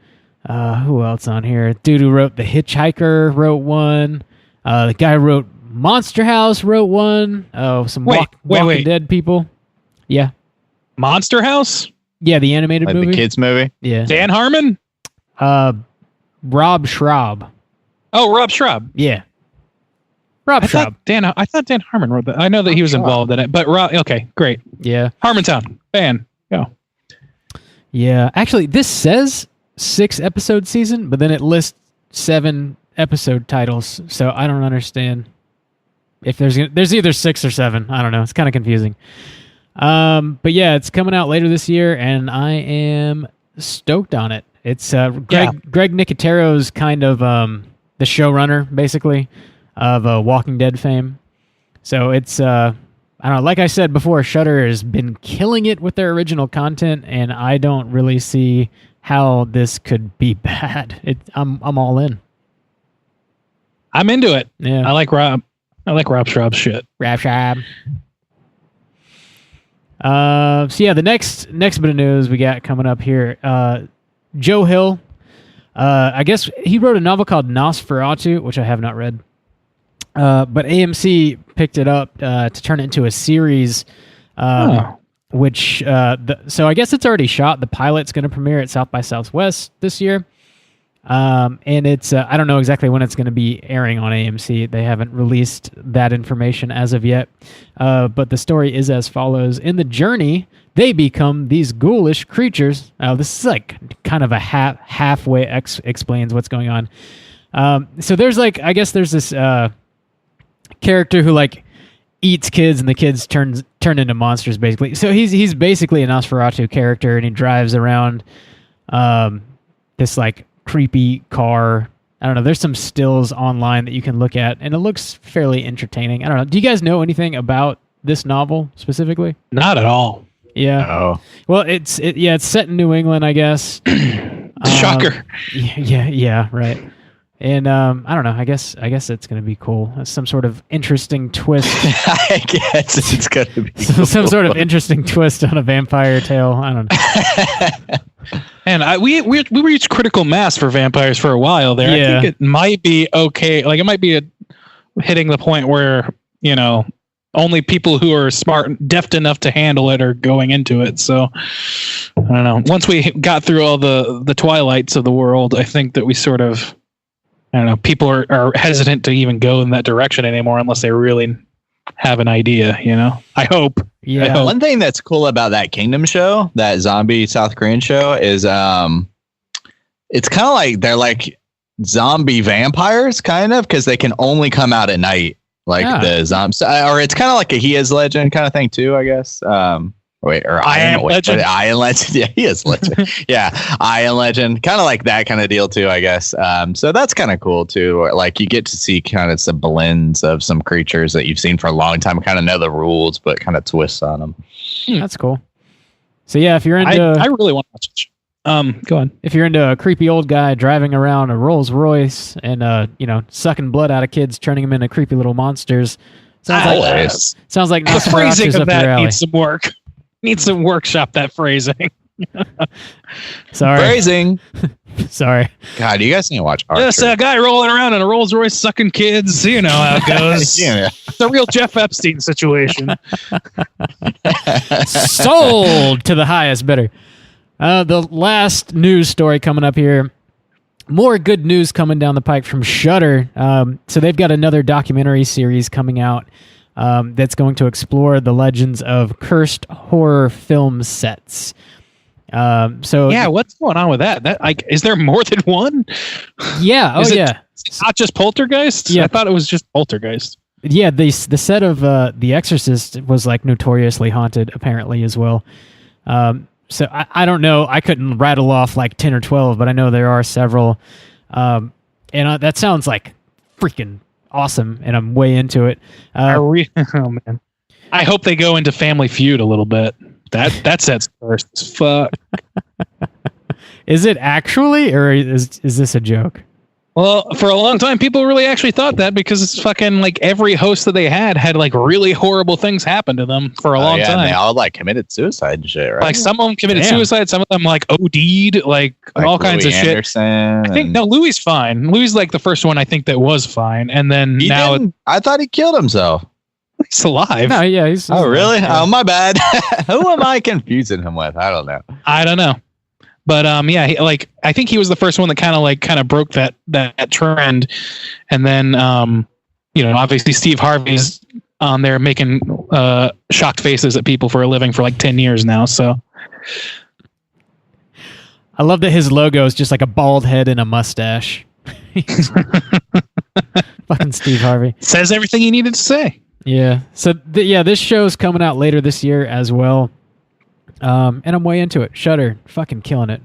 Who else on here? Dude who wrote The Hitchhiker wrote one. The guy who wrote Monster House wrote one. Oh, some Walking Dead people. Yeah. Monster House? Yeah, the animated movie. The kids movie? Yeah. Dan Harmon? Rob Schraub. Oh, Rob Schraub. Yeah. Rob Schraub. I thought Dan Harmon wrote that. I know that he was involved in it, but okay, great. Yeah. Harmontown. Fan. Go. Yeah. Actually, this says 6 episode season, but then it lists 7 episode titles, so I don't understand if there's either 6 or 7. I don't know. It's kind of confusing. But yeah, it's coming out later this year, and I am stoked on it. It's Greg Nicotero's kind of the showrunner, basically, of Walking Dead fame. So it's I don't know. Like I said before, Shudder has been killing it with their original content, and I don't really see how this could be bad. I'm all in. I'm into it. Yeah, I like Rob Schraub's shit. Rob Schraub. So yeah, the next bit of news we got coming up here. Joe Hill, I guess he wrote a novel called Nosferatu, which I have not read. But AMC picked it up to turn it into a series, which so I guess it's already shot. The pilot's going to premiere at South by Southwest this year. And it's I don't know exactly when it's going to be airing on AMC. They haven't released that information as of yet. But the story is as follows. In the journey, they become these ghoulish creatures. This is like kind of a halfway explains what's going on. So there's like, I guess there's this character who like eats kids, and the kids turn into monsters basically. So he's basically a Nosferatu character, and he drives around this like creepy car. I don't know. There's some stills online that you can look at, and it looks fairly entertaining. I don't know. Do you guys know anything about this novel specifically? Not at all. Yeah. Oh, Well, it's set in New England, I guess. Shocker. Yeah, right. And I don't know. I guess it's going to be cool. Some sort of interesting twist. I guess it's gonna be Some sort of interesting twist on a vampire tale. I don't know. And we reached critical mass for vampires for a while there. Yeah. I think it might be okay. Like it might be hitting the point where, you know, only people who are smart and deft enough to handle it are going into it. So I don't know. Once we got through all the Twilights of the world, I think that we sort of, I don't know, people are hesitant to even go in that direction anymore unless they really have an idea, you know? I hope. Yeah. I hope. One thing that's cool about that Kingdom show, that zombie South Korean show, is it's kind of like they're like zombie vampires, kind of, because they can only come out at night, like the zombies. Or it's kind of like a He Is Legend kind of thing too, I guess. I Am Legend. I Am Legend. Yeah, He Is Legend. Yeah, I Am Legend. Kind of like that kind of deal too, I guess. So that's kind of cool too. Where, like, you get to see kind of some blends of some creatures that you've seen for a long time, kind of know the rules, but kind of twists on them. That's cool. So yeah, if you're into, I really want to watch it. Go on. If you're into a creepy old guy driving around a Rolls Royce and sucking blood out of kids, turning them into creepy little monsters, sounds like The Nosferatu's phrasing of up your that alley. needs some work. Needs some workshop, that phrasing. Sorry. Phrasing. Sorry. God, you guys need to watch Archer. Just a guy rolling around in a Rolls Royce sucking kids. You know how it goes. Yeah. It's a real Jeff Epstein situation. Sold to the highest bidder. The last news story coming up here. More good news coming down the pike from Shudder. So they've got another documentary series coming out that's going to explore the legends of cursed horror film sets. So Yeah, what's going on with that? That is there more than one? yeah, oh Is it- yeah, It's not just Poltergeist? Yeah. I thought it was just Poltergeist. yeah. The set of The Exorcist was like notoriously haunted, apparently as well. So I don't know. I couldn't rattle off like 10 or 12, but I know there are several. And that sounds like freaking awesome, and I'm way into it. Oh man. I hope they go into Family Feud a little bit. That set's first as fuck. Is it actually, or is this a joke? Well, for a long time, people really actually thought that because it's fucking like every host that they had like really horrible things happen to them for a long time. And they all like committed suicide and shit, right? Like some of them committed Damn. suicide, some of them like OD'd, like all kinds Louis of shit. Anderson I think no, Louis fine. Louis like the first one I think that was fine, and then now I thought he killed himself. he's alive. No, yeah. He's Oh, really? yeah. Oh, my bad. Who am I confusing him with? I don't know. I don't know, but yeah, I think he was the first one that kind of broke that trend, and then obviously Steve Harvey's on there making shocked faces at people for a living for like 10 years now. So I love that his logo is just like a bald head and a mustache. Fucking Steve Harvey. says everything he needed to say. Yeah. So this show's coming out later this year as well. And I'm way into it. Shudder, fucking killing it.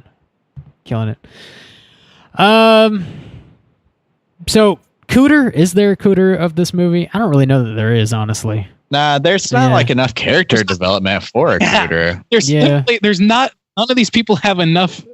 So Cooter, is there a Cooter of this movie? I don't really know that there is, honestly. Nah, there's not Yeah. like enough character development for a Cooter. There's not none of these people have enough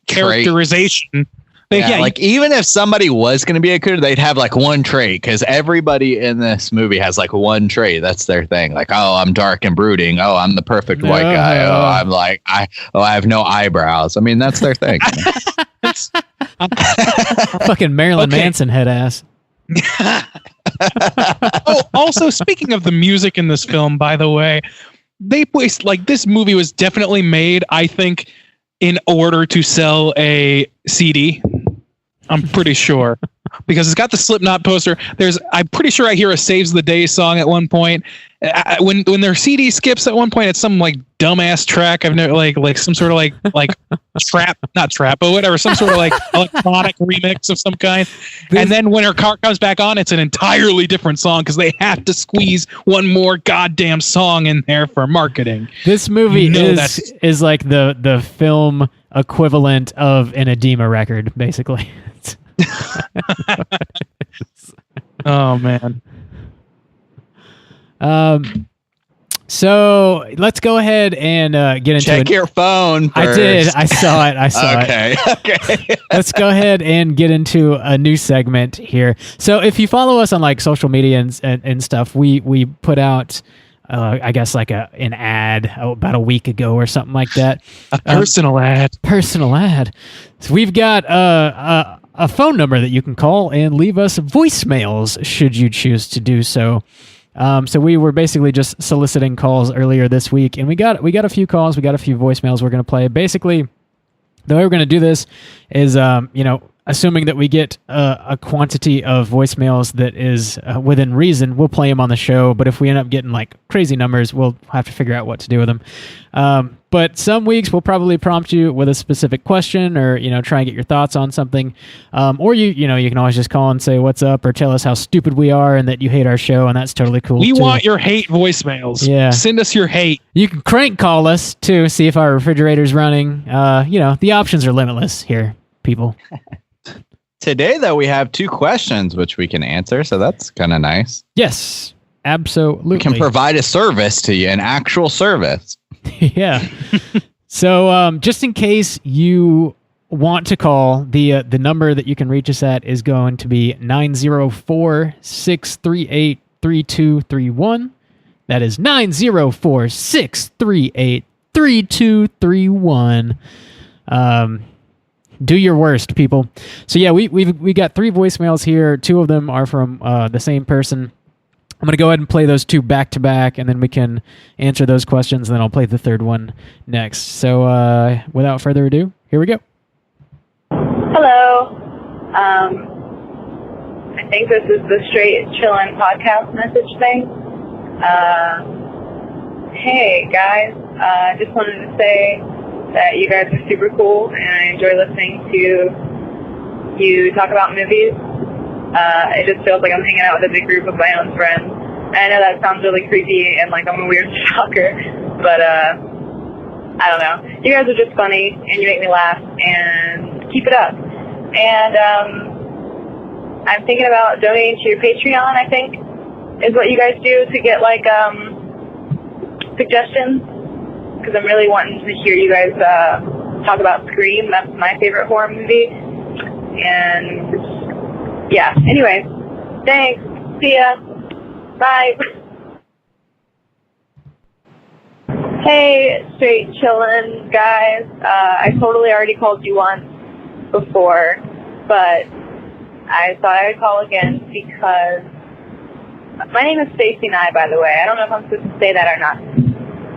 characterization. Like even if somebody was going to be a Cooter, they'd have like one trait because everybody in this movie has like one trait. That's their thing. Like, oh, I'm dark and brooding. Oh, I'm the perfect white guy. Oh, I'm like, I have no eyebrows. I mean, that's their thing. Fucking Marilyn Manson head ass. Oh, also speaking of the music in this film, by the way, they placed like this movie was definitely made, I think, in order to sell a CD. I'm pretty sure. Because it's got the Slipknot poster. I'm pretty sure I hear a "Saves the Day" song at one point. When their CD skips at one point, it's some like dumbass track. I've never like some sort of like not trap, but whatever, some sort of like electronic remix of some kind. And then when her car comes back on, it's an entirely different song because they have to squeeze one more goddamn song in there for marketing. This movie is like the film equivalent of an Edema record, basically. Oh man. So let's go ahead and get into Check your phone first. I did. I saw it. Okay. Let's go ahead and get into a new segment here. So if you follow us on like social media and stuff, we put out I guess like an ad about a week ago or something like that. A personal ad. Personal ad. So we've got a phone number that you can call and leave us voicemails should you choose to do so. So we were basically just soliciting calls earlier this week, and we got a few calls, we got a few voicemails we're going to play. Basically, the way we're going to do this is, assuming that we get a quantity of voicemails that is within reason, we'll play them on the show. But if we end up getting like crazy numbers, we'll have to figure out what to do with them. But some weeks we'll probably prompt you with a specific question, or try and get your thoughts on something. Or you can always just call and say what's up, or tell us how stupid we are and that you hate our show, and that's totally cool. We want your hate voicemails. Yeah, send us your hate. You can crank call us too. See if our refrigerator's running. The options are limitless here, people. Today, though, we have 2 questions which we can answer, so that's kind of nice. Yes, absolutely. We can provide a service to you, an actual service. Yeah. So just in case you want to call, the number that you can reach us at is going to be 904-638-3231. That is 904-638-3231. Do your worst, people. So yeah, we got 3 voicemails here. 2 of them are from the same person. I'm going to go ahead and play those 2 back to back, and then we can answer those questions, and then I'll play the 3rd one next. So without further ado, here we go. Hello. I think this is the Straight Chillin' podcast message thing. Hey, guys. I just wanted to say that you guys are super cool, and I enjoy listening to you talk about movies. It just feels like I'm hanging out with a big group of my own friends. And I know that sounds really creepy and like I'm a weird stalker, but I don't know. You guys are just funny, and you make me laugh, and keep it up. And I'm thinking about donating to your Patreon, I think, is what you guys do to get like suggestions. Because I'm really wanting to hear you guys talk about Scream. That's my favorite horror movie. And yeah, anyway, thanks. See ya. Bye. Hey, Straight Chillin' guys. I totally already called you once before, but I thought I would call again because my name is Stacy Nye, by the way. I don't know if I'm supposed to say that or not.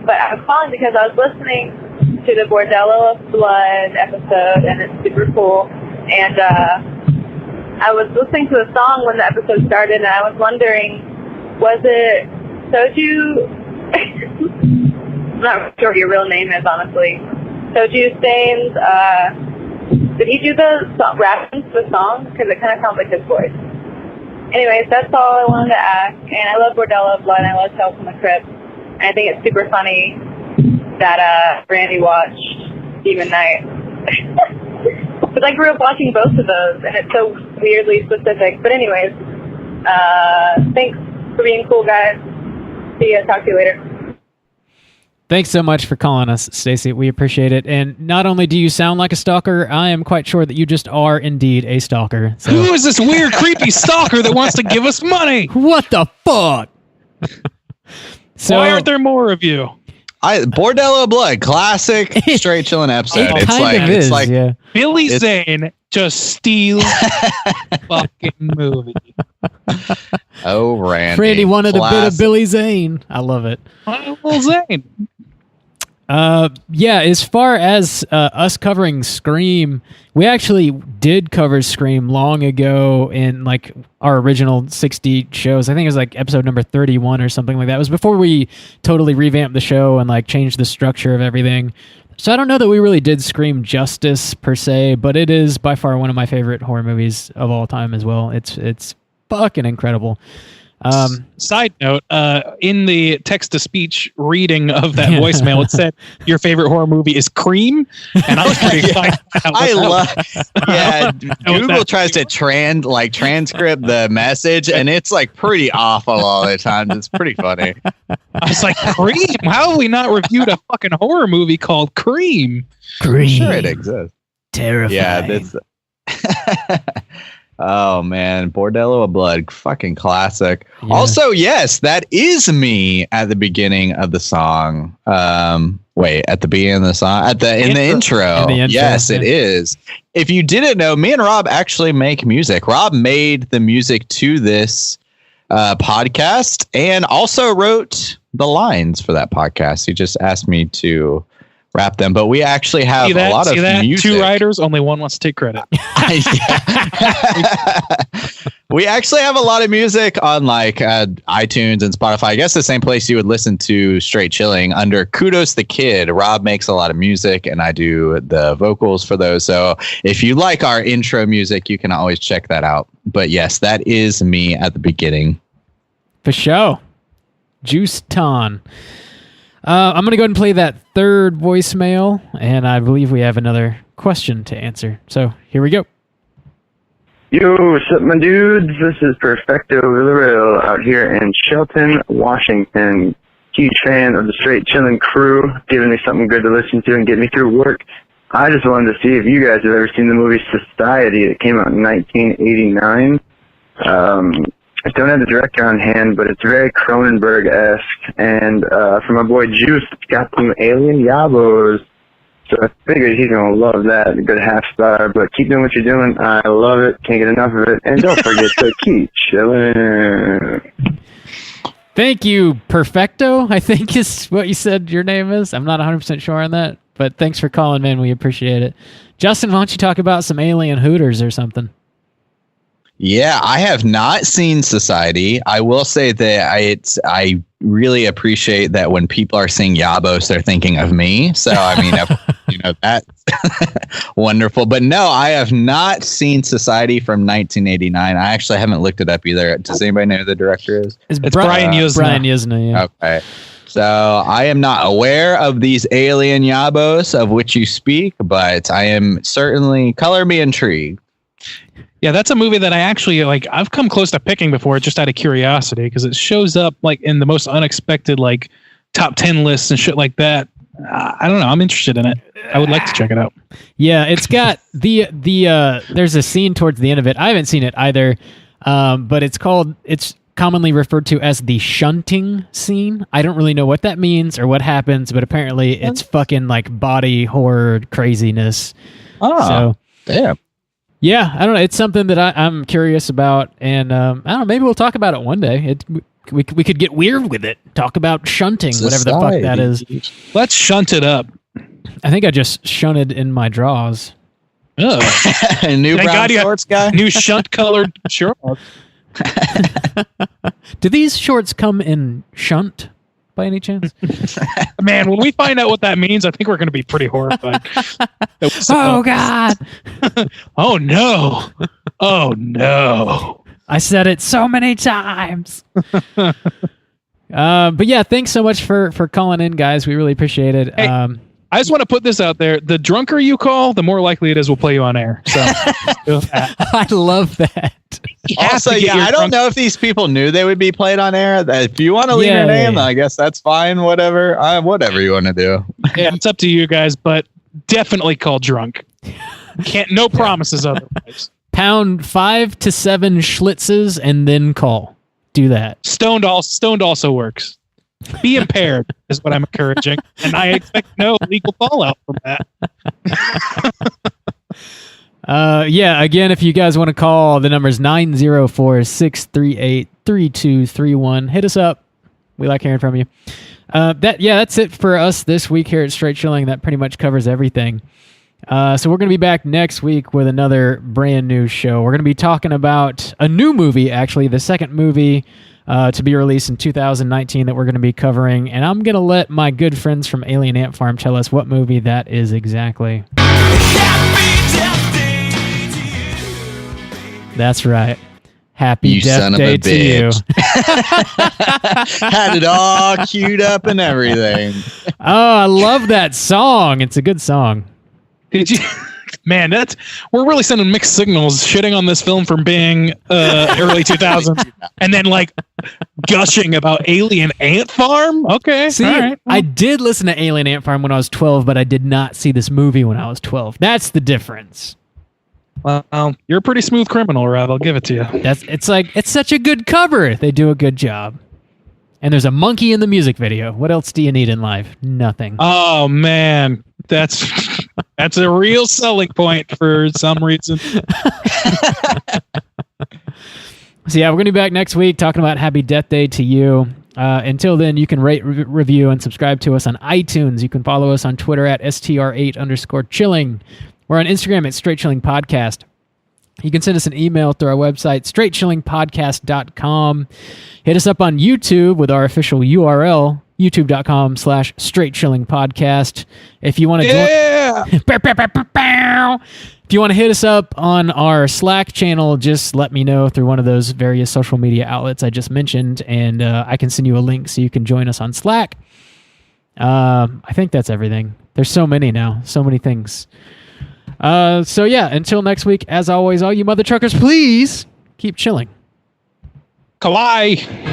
But I was calling because I was listening to the Bordello of Blood episode, and it's super cool. And I was listening to a song when the episode started, and I was wondering, was it Soju? I'm not sure what your real name is, honestly. Soju Stains, did he do the rapping to the song? Because it kind of sounds like his voice. Anyways, that's all I wanted to ask. And I love Bordello of Blood, and I love Tales from the Crypt. And I think it's super funny that Randy watched Demon Knight. But I grew up watching both of those, and it's so weirdly specific. But anyways, thanks for being cool, guys. See ya. Talk to you later. Thanks so much for calling us, Stacy. We appreciate it. And not only do you sound like a stalker, I am quite sure that you just are indeed a stalker. So. Who is this weird, creepy stalker that wants to give us money? What the fuck? So, why aren't there more of you? Bordello Blood, classic Straight Chillin' episode. It's like yeah. Billy Zane just steals fucking movie. Oh, Randy. Randy wanted a bit of Billy Zane. I love it. Well, Zane. Yeah, as far as us covering Scream, we actually did cover Scream long ago in like our original 60 shows. I think it was like episode number 31 or something like that. It was before we totally revamped the show and like changed the structure of everything. So I don't know that we really did Scream justice per se, but it is by far one of my favorite horror movies of all time as well. It's fucking incredible. Side note, in the text-to-speech reading of that voicemail, it said your favorite horror movie is Cream, and I was pretty excited. I love. Google tries to transcript the message, and it's like pretty awful all the time. It's pretty funny. I was like, Cream? How have we not reviewed a fucking horror movie called Cream? I'm sure it exists. Terrifying. Yeah, that's. Oh man, Bordello of Blood, fucking classic. Yeah. Also, yes, that is me at the beginning of the song. At the beginning of the song, in the intro. Yes, it is. If you didn't know, me and Rob actually make music. Rob made the music to this podcast and also wrote the lines for that podcast. He just asked me to rap them, but we actually have a lot of music. 2 writers, only one wants to take credit. We actually have a lot of music on like iTunes and Spotify. I guess the same place you would listen to Straight Chilling under Kudos the Kid. Rob makes a lot of music and I do the vocals for those. So if you like our intro music, you can always check that out. But yes, that is me at the beginning. For sure. Juice Ton. I'm going to go ahead and play that third voicemail, and I believe we have another question to answer. So here we go. Yo, what's up, my dudes? This is Perfecto Villarreal out here in Shelton, Washington. Huge fan of the Straight Chillin' crew, giving me something good to listen to and get me through work. I just wanted to see if you guys have ever seen the movie Society that came out in 1989. I don't have the director on hand, but it's very Cronenberg-esque. And for my boy Juice, it's got some alien yabos. So I figured he's going to love that. A good half star. But keep doing what you're doing. I love it. Can't get enough of it. And don't forget to keep chilling. Thank you, Perfecto, I think is what you said your name is. I'm not 100% sure on that. But thanks for calling, man. We appreciate it. Justin, why don't you talk about some alien hooters or something? Yeah, I have not seen Society. I will say that I really appreciate that when people are saying Yabos, they're thinking of me. So, I mean, that's wonderful. But no, I have not seen Society from 1989. I actually haven't looked it up either. Does anybody know who the director is? It's Brian Yuzna. Brian Yuzna, yeah. Okay. So I am not aware of these alien Yabos of which you speak, but I am certainly color me intrigued. Yeah, that's a movie that I actually I've come close to picking before just out of curiosity because it shows up like in the most unexpected like top 10 lists and shit like that. I don't know. I'm interested in it. I would like to check it out. Yeah, it's got the there's a scene towards the end of it. I haven't seen it either, but it's commonly referred to as the Shunting Scene. I don't really know what that means or what happens, but apparently it's fucking like body horror craziness. Oh, so damn. Yeah, I don't know. It's something that I'm curious about, and I don't know. Maybe we'll talk about it one day. We could get weird with it. Talk about shunting, whatever the fuck that is. Let's shunt it up. I think I just shunted in my drawers. Oh, new brown shorts guy. New shunt colored shorts. Do these shorts come in shunt by any chance? Man, when we find out what that means, I think we're going to be pretty horrified. Oh, God. Oh, no. Oh, no. I said it so many times. But yeah, thanks so much for calling in, guys. We really appreciate it. Hey, I just want to put this out there. The drunker you call, the more likely it is we'll play you on air. So I love that. Also, yeah, I don't know if these people knew they would be played on air. If you want to leave your name, I guess that's fine. Whatever you want to do. Yeah, it's up to you guys, but definitely call drunk. No promises otherwise. Pound 5 to 7 Schlitzes and then call. Do that. Stoned also works. Be impaired is what I'm encouraging, and I expect no legal fallout from that. Yeah, again, if you guys want to call, the number is 904-638-3231. Hit us up. We like hearing from you. That's it for us this week here at Straight Chilling. That pretty much covers everything. So we're going to be back next week with another brand new show. We're going to be talking about a new movie, actually, the second movie to be released in 2019 that we're going to be covering. And I'm going to let my good friends from Alien Ant Farm tell us what movie that is exactly. That's right. Happy You Death son of Day a to you. bitch. Had it all queued up and everything. Oh, I love that song. It's a good song. Did you? Man, we're really sending mixed signals, shitting on this film from being early 2000s, and then like gushing about Alien Ant Farm. Okay, See, all right. I did listen to Alien Ant Farm when I was 12, but I did not see this movie when I was 12. That's the difference. Well, you're a pretty smooth criminal, Rob. I'll give it to you. It's such a good cover. They do a good job. And there's a monkey in the music video. What else do you need in life? Nothing. Oh man, that's a real selling point for some reason. So yeah, we're going to be back next week talking about Happy Death Day to you. Until then, you can rate, review, and subscribe to us on iTunes. You can follow us on Twitter at str8_chilling. We're on Instagram at Straight Chilling Podcast. You can send us an email through our website, straightchillingpodcast.com. Hit us up on YouTube with our official URL, youtube.com/straightchillingpodcast. If you want to if you want to hit us up on our Slack channel, just let me know through one of those various social media outlets I just mentioned, and I can send you a link so you can join us on Slack. I think that's everything. There's so many now, so many things. So yeah, until next week, as always, all you mother truckers, please keep chilling. Kawaii.